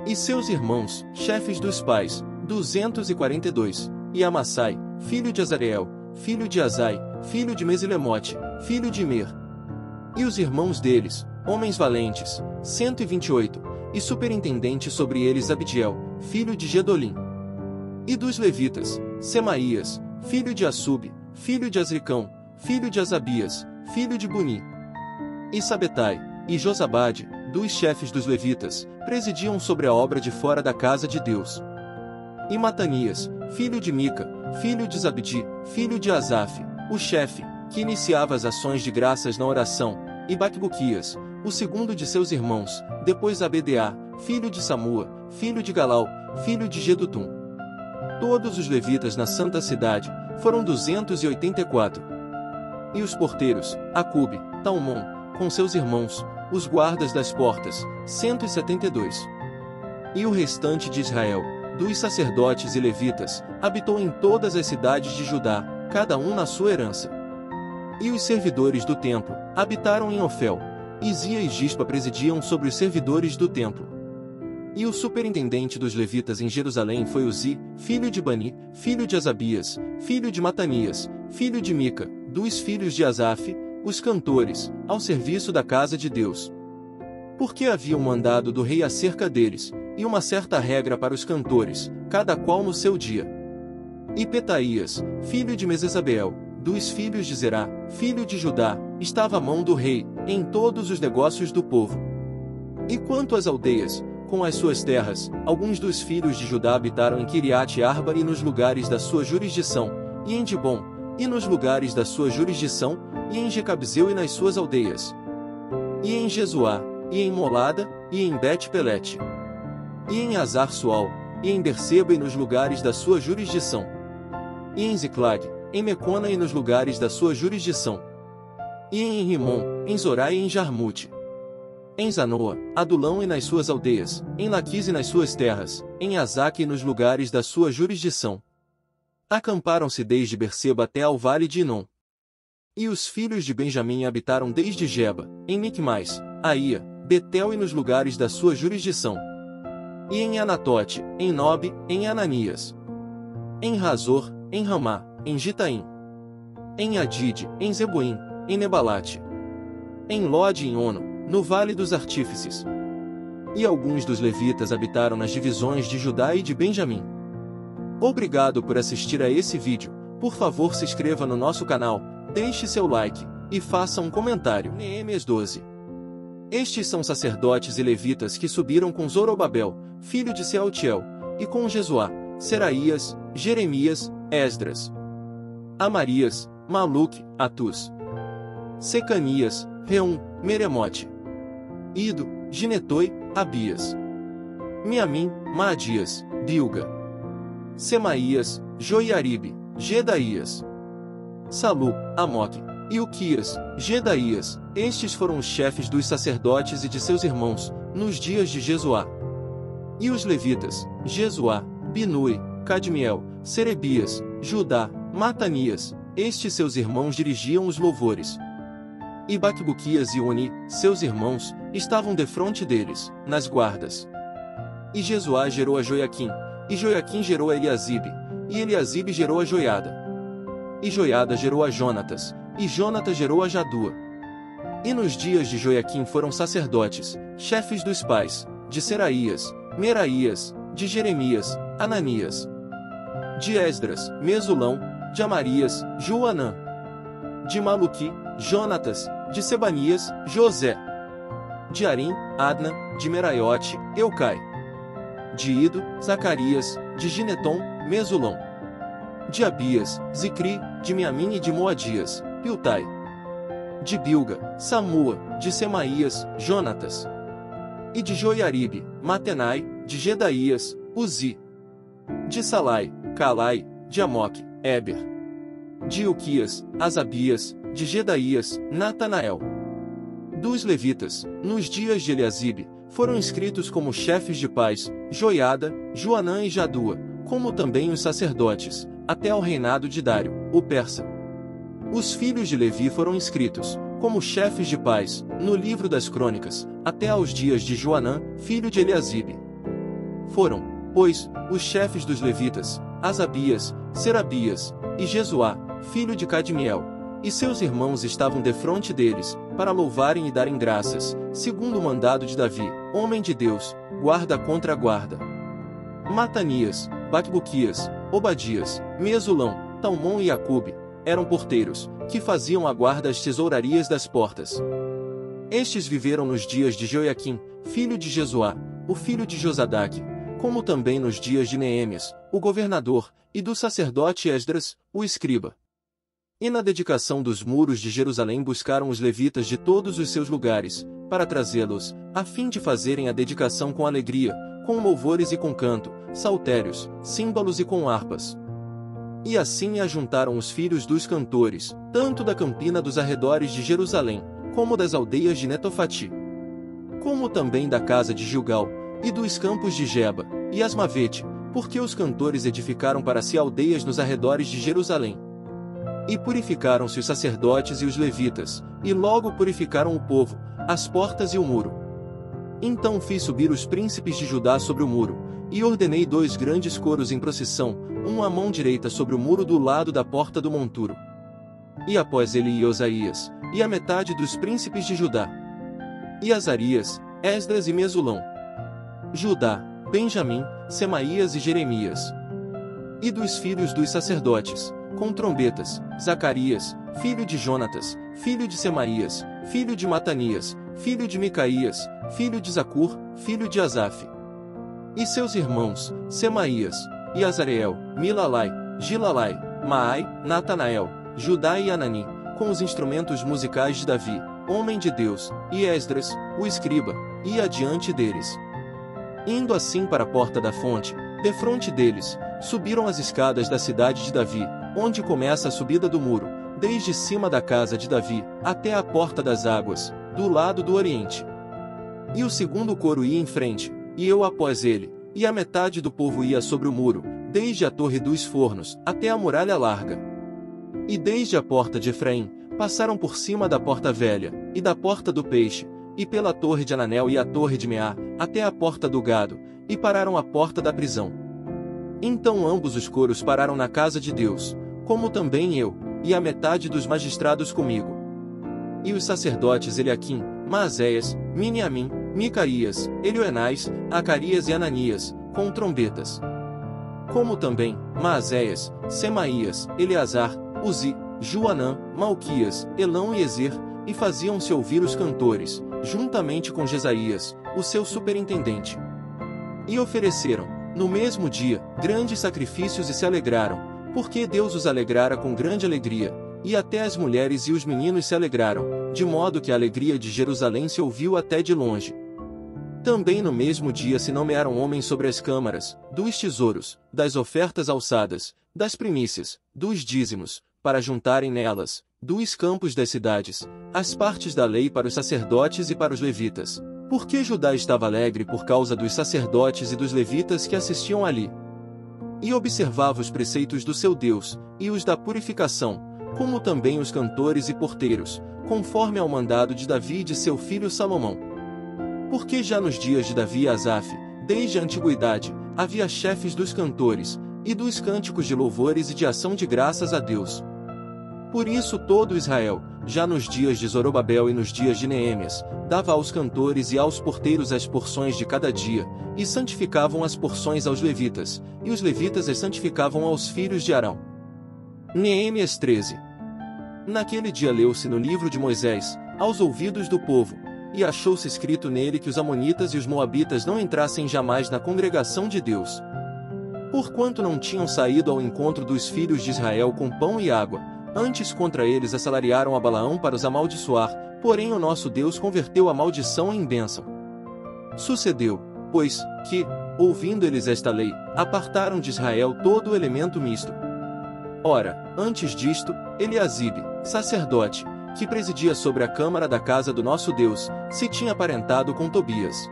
E seus irmãos, chefes dos pais, 242, e Amassai, filho de Azareel, filho de Azai, filho de Mesilemote, filho de Mer. E os irmãos deles, homens valentes, 128, e superintendente sobre eles Abdiel, filho de Gedolim. E dos levitas, Semaías, filho de Assub, filho de Azricão, filho de Asabias, filho de Buni. E Sabetai, e Josabade, dos chefes dos levitas, presidiam sobre a obra de fora da casa de Deus. E Matanias, filho de Mica, filho de Zabdi, filho de Asaf, o chefe, que iniciava as ações de graças na oração, e Bacbuquias, o segundo de seus irmãos, depois Abedeá, filho de Samua, filho de Galau, filho de Gedutum. Todos os levitas na santa cidade, foram 284. E os porteiros, Acube, Talmon, com seus irmãos, os guardas das portas, 172. E o restante de Israel, dos sacerdotes e levitas, habitou em todas as cidades de Judá, cada um na sua herança. E os servidores do templo, habitaram em Ofel. Izia e Gispa presidiam sobre os servidores do templo. E o superintendente dos levitas em Jerusalém foi Uzi, filho de Bani, filho de Asabias, filho de Matanias, filho de Mica, dos filhos de Asaf, os cantores, ao serviço da casa de Deus. Porque havia um mandado do rei acerca deles, e uma certa regra para os cantores, cada qual no seu dia. E Petaías, filho de Mesesabeel, dos filhos de Zerá, filho de Judá, estava à mão do rei, em todos os negócios do povo. E quanto às aldeias, com as suas terras, alguns dos filhos de Judá habitaram em Kiriat Arba e nos lugares da sua jurisdição, e em Dibom, e nos lugares da sua jurisdição, e em Jecabzeu e nas suas aldeias, e em Jesuá, e em Molada, e em Bet-Pelete, e em Azar-Sual, e em Berseba e nos lugares da sua jurisdição, e em Ziclag, em Mecona e nos lugares da sua jurisdição, e em Rimon, em Zorá e em Jarmute, em Zanoa, Adulão e nas suas aldeias, em Laquis e nas suas terras, em Azaque e nos lugares da sua jurisdição. Acamparam-se desde Berseba até ao vale de Inom. E os filhos de Benjamim habitaram desde Geba, em Micmais, Aia, Betel e nos lugares da sua jurisdição. E em Anatote, em Nobe, em Ananias, em Razor, em Ramá, em Gitaim, em Adide, em Zeboim, em Nebalate, em Lode e em Ono, no Vale dos Artífices. E alguns dos levitas habitaram nas divisões de Judá e de Benjamim. Obrigado por assistir a esse vídeo. Por favor, se inscreva no nosso canal, deixe seu like, e faça um comentário. Neemias 12. Estes são sacerdotes e levitas que subiram com Zorobabel, filho de Sealtiel, e com Jesuá, Seraías, Jeremias, Esdras, Amarias, Maluque, Atus, Secanias, Reum, Meremote, Ido, Ginetoi, Abias, Miamim, Maadias, Bilga, Semaías, Joiaribe, Gedaías, Salu, Amoque, Ilquias, Gedaías. Estes foram os chefes dos sacerdotes e de seus irmãos, nos dias de Jesuá. E os levitas, Jesuá, Binui, Cadmiel, Serebias, Judá, Matanias, estes seus irmãos dirigiam os louvores. E Baquebuquias e Uni, seus irmãos, estavam defronte deles, nas guardas. E Jesuá gerou a Joiaquim, e Joiaquim gerou a Eliasibe, e Eliasibe gerou a Joiada. E Joiada gerou a Jonatas, e Jonatas gerou a Jadua. E nos dias de Joiaquim foram sacerdotes, chefes dos pais, de Seraías, Meraías, de Jeremias, Ananias, de Esdras, Mesulão, de Amarias, Joanã, de Maluqui, Jonatas, de Sebanias, José, de Arim, Adna, de Meraiote, Eucai, de Ido, Zacarias, de Gineton, Mesulão, de Abias, Zicri, de Miamim e de Moadias, Piltai, de Bilga, Samua, de Semaías, Jonatas, e de Joiaribe, Matenai, de Gedaías, Uzi, de Salai, Calai, de Amoque, Éber, de Ilquias, Asabias, de Gedaías, Natanael. Dos levitas, nos dias de Eliasibe, foram inscritos como chefes de pais, Joiada, Joanã e Jadua, como também os sacerdotes, até ao reinado de Dário, o persa. Os filhos de Levi foram inscritos, como chefes de pais, no livro das crônicas, até aos dias de Joanã, filho de Eliasibe. Foram, pois, os chefes dos levitas, Asabias, Serabias, e Jesuá, filho de Cadmiel, e seus irmãos estavam defronte deles, para louvarem e darem graças, segundo o mandado de Davi, homem de Deus, guarda contra a guarda. Matanias, Baquebuquias, Obadias, Mesulão, Talmon e Acube, eram porteiros, que faziam a guarda às tesourarias das portas. Estes viveram nos dias de Joiaquim, filho de Jesuá, o filho de Josadaque, como também nos dias de Neemias, o governador, e do sacerdote Esdras, o escriba. E na dedicação dos muros de Jerusalém buscaram os levitas de todos os seus lugares, para trazê-los, a fim de fazerem a dedicação com alegria, com louvores e com canto, saltérios, símbolos e com harpas. E assim ajuntaram os filhos dos cantores, tanto da campina dos arredores de Jerusalém, como das aldeias de Netofati, como também da casa de Gilgal, e dos campos de Geba, e Asmavete, porque os cantores edificaram para si aldeias nos arredores de Jerusalém. E purificaram-se os sacerdotes e os levitas, e logo purificaram o povo, as portas e o muro. Então fiz subir os príncipes de Judá sobre o muro, e ordenei 2 grandes coros em procissão, um à mão direita sobre o muro do lado da porta do monturo. E após ele ia Osaías, e a metade dos príncipes de Judá, e Azarias, Esdras e Mesulão, Judá, Benjamim, Semaías e Jeremias. E dos filhos dos sacerdotes, com trombetas, Zacarias, filho de Jonatas, filho de Semaías, filho de Matanias, filho de Micaías, filho de Zacur, filho de Asaf. E seus irmãos, Semaías, e Azareel, Milalai, Gilalai, Maai, Natanael, Judá e Anani, com os instrumentos musicais de Davi, homem de Deus, e Esdras, o escriba, ia adiante deles. Indo assim para a porta da fonte, defronte deles, subiram as escadas da cidade de Davi, onde começa a subida do muro, desde cima da casa de Davi, até a porta das águas, do lado do oriente. E o segundo coro ia em frente, e eu após ele, e a metade do povo ia sobre o muro, desde a torre dos fornos, até a muralha larga. E desde a porta de Efraim, passaram por cima da porta velha, e da porta do peixe, e pela torre de Ananel e a torre de Meá, até a porta do gado, e pararam à porta da prisão. Então ambos os coros pararam na casa de Deus, como também eu, e a metade dos magistrados comigo. E os sacerdotes Eliaquim, Maazéias, Miniamim, Micaías, Elioenais, Acarias e Ananias, com trombetas. Como também, Maazéias, Semaías, Eleazar, Uzi, Joanã, Malquias, Elão e Ezer, e faziam-se ouvir os cantores, juntamente com Jesaías, o seu superintendente. E ofereceram, no mesmo dia, grandes sacrifícios e se alegraram, porque Deus os alegrara com grande alegria, e até as mulheres e os meninos se alegraram, de modo que a alegria de Jerusalém se ouviu até de longe. Também no mesmo dia se nomearam homens sobre as câmaras, dos tesouros, das ofertas alçadas, das primícias, dos dízimos, para juntarem nelas, dos campos das cidades, as partes da lei para os sacerdotes e para os levitas, porque Judá estava alegre por causa dos sacerdotes e dos levitas que assistiam ali. E observava os preceitos do seu Deus, e os da purificação, como também os cantores e porteiros, conforme ao mandado de Davi e de seu filho Salomão. Porque já nos dias de Davi e Asaf, desde a antiguidade, havia chefes dos cantores, e dos cânticos de louvores e de ação de graças a Deus. Por isso todo Israel, já nos dias de Zorobabel e nos dias de Neemias, dava aos cantores e aos porteiros as porções de cada dia, e santificavam as porções aos levitas, e os levitas as santificavam aos filhos de Arão. Neemias 13. Naquele dia leu-se no livro de Moisés, aos ouvidos do povo, e achou-se escrito nele que os amonitas e os moabitas não entrassem jamais na congregação de Deus. Porquanto não tinham saído ao encontro dos filhos de Israel com pão e água, antes contra eles assalariaram a Balaão para os amaldiçoar, porém o nosso Deus converteu a maldição em bênção. Sucedeu, pois, que, ouvindo eles esta lei, apartaram de Israel todo o elemento misto. Ora, antes disto, Eliasibe, sacerdote, que presidia sobre a câmara da casa do nosso Deus, se tinha aparentado com Tobias.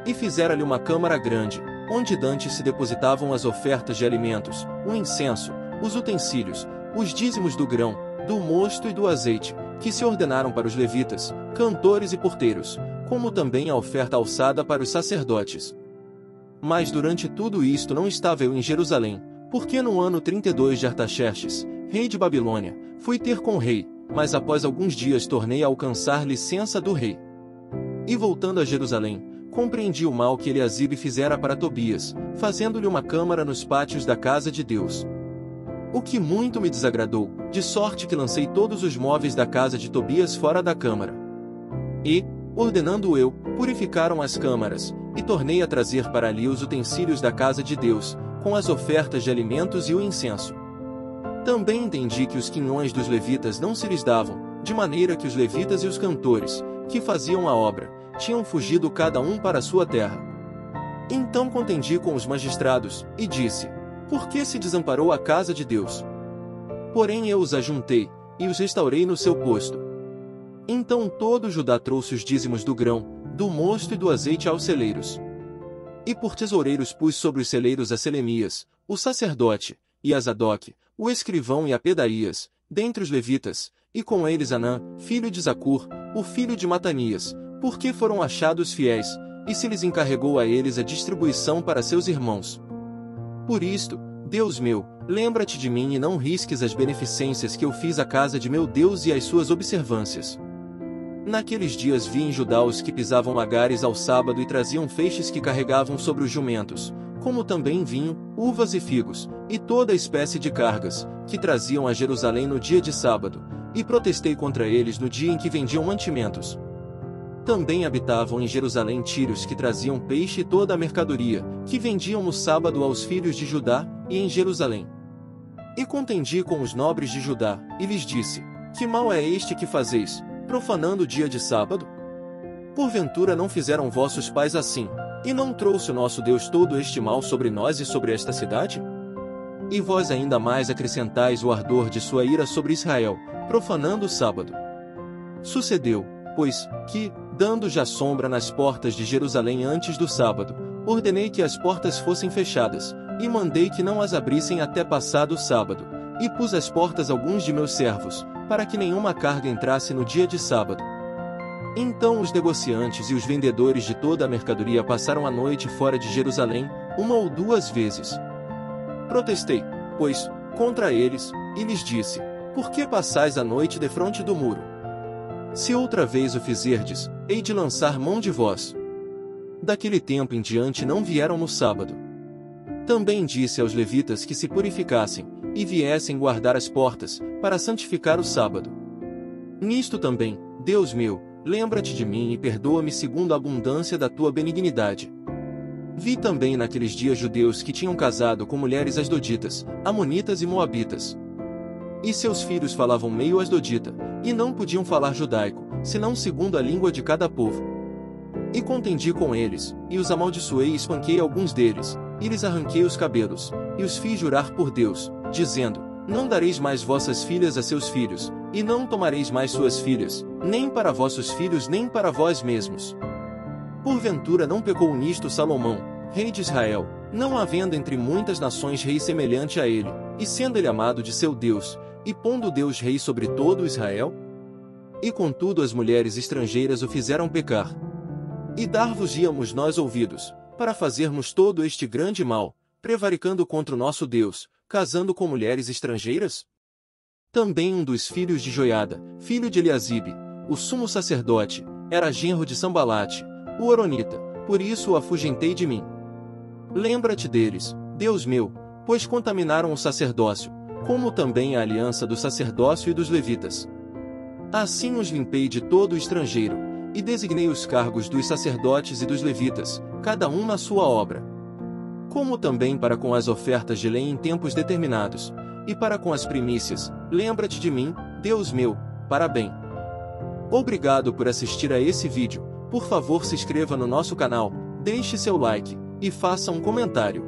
E fizera-lhe uma câmara grande, onde dantes se depositavam as ofertas de alimentos, o incenso, os utensílios, os dízimos do grão, do mosto e do azeite, que se ordenaram para os levitas, cantores e porteiros, como também a oferta alçada para os sacerdotes. Mas durante tudo isto não estava eu em Jerusalém, porque no ano 32 de Artaxerxes, rei de Babilônia, fui ter com o rei, mas após alguns dias tornei a alcançar licença do rei. E voltando a Jerusalém, compreendi o mal que Eliasibe fizera para Tobias, fazendo-lhe uma câmara nos pátios da casa de Deus. O que muito me desagradou, de sorte que lancei todos os móveis da casa de Tobias fora da câmara. E, ordenando eu, purificaram as câmaras, e tornei a trazer para ali os utensílios da casa de Deus, com as ofertas de alimentos e o incenso. Também entendi que os quinhões dos levitas não se lhes davam, de maneira que os levitas e os cantores, que faziam a obra, tinham fugido cada um para a sua terra. Então contendi com os magistrados, e disse: por que se desamparou a casa de Deus? Porém eu os ajuntei, e os restaurei no seu posto. Então todo Judá trouxe os dízimos do grão, do mosto e do azeite aos celeiros. E por tesoureiros pus sobre os celeiros a Selemias, o sacerdote, e a Zadoque, o escrivão e a Pedaías, dentre os levitas, e com eles Anã, filho de Zacur, o filho de Matanias, porque foram achados fiéis, e se lhes encarregou a eles a distribuição para seus irmãos. Por isto, Deus meu, lembra-te de mim e não risques as beneficências que eu fiz à casa de meu Deus e as suas observâncias. Naqueles dias vi em Judá os que pisavam lagares ao sábado e traziam feixes que carregavam sobre os jumentos, como também vinho, uvas e figos, e toda espécie de cargas, que traziam a Jerusalém no dia de sábado, e protestei contra eles no dia em que vendiam mantimentos. Também habitavam em Jerusalém tírios que traziam peixe e toda a mercadoria, que vendiam no sábado aos filhos de Judá, e em Jerusalém. E contendi com os nobres de Judá, e lhes disse: que mal é este que fazeis, profanando o dia de sábado? Porventura não fizeram vossos pais assim, e não trouxe o nosso Deus todo este mal sobre nós e sobre esta cidade? E vós ainda mais acrescentais o ardor de sua ira sobre Israel, profanando o sábado. Sucedeu, pois, que, dando já sombra nas portas de Jerusalém antes do sábado, ordenei que as portas fossem fechadas, e mandei que não as abrissem até passado o sábado, e pus às portas alguns de meus servos, para que nenhuma carga entrasse no dia de sábado. Então os negociantes e os vendedores de toda a mercadoria passaram a noite fora de Jerusalém, uma ou duas vezes. Protestei, pois, contra eles, e lhes disse: por que passais a noite defronte do muro? Se outra vez o fizerdes, hei de lançar mão de vós. Daquele tempo em diante não vieram no sábado. Também disse aos levitas que se purificassem, e viessem guardar as portas, para santificar o sábado. Nisto também, Deus meu, lembra-te de mim e perdoa-me segundo a abundância da tua benignidade. Vi também naqueles dias judeus que tinham casado com mulheres asdoditas, amonitas e moabitas. E seus filhos falavam meio asdodita, e não podiam falar judaico, senão segundo a língua de cada povo. E contendi com eles, e os amaldiçoei e espanquei alguns deles, e lhes arranquei os cabelos, e os fiz jurar por Deus, dizendo: não dareis mais vossas filhas a seus filhos, e não tomareis mais suas filhas, nem para vossos filhos nem para vós mesmos. Porventura não pecou nisto Salomão, rei de Israel, não havendo entre muitas nações rei semelhante a ele, e sendo ele amado de seu Deus, e pondo Deus rei sobre todo Israel? E contudo as mulheres estrangeiras o fizeram pecar. E dar-vos-íamos nós ouvidos, para fazermos todo este grande mal, prevaricando contra o nosso Deus, casando com mulheres estrangeiras? Também um dos filhos de Joiada, filho de Eliasibe, o sumo sacerdote, era genro de Sambalate, o horonita, por isso o afugentei de mim. Lembra-te deles, Deus meu, pois contaminaram o sacerdócio, como também a aliança do sacerdócio e dos levitas. Assim os limpei de todo o estrangeiro, e designei os cargos dos sacerdotes e dos levitas, cada um na sua obra. Como também para com as ofertas de lei em tempos determinados, e para com as primícias, lembra-te de mim, Deus meu, para bem. Obrigado por assistir a esse vídeo, por favor se inscreva no nosso canal, deixe seu like, e faça um comentário.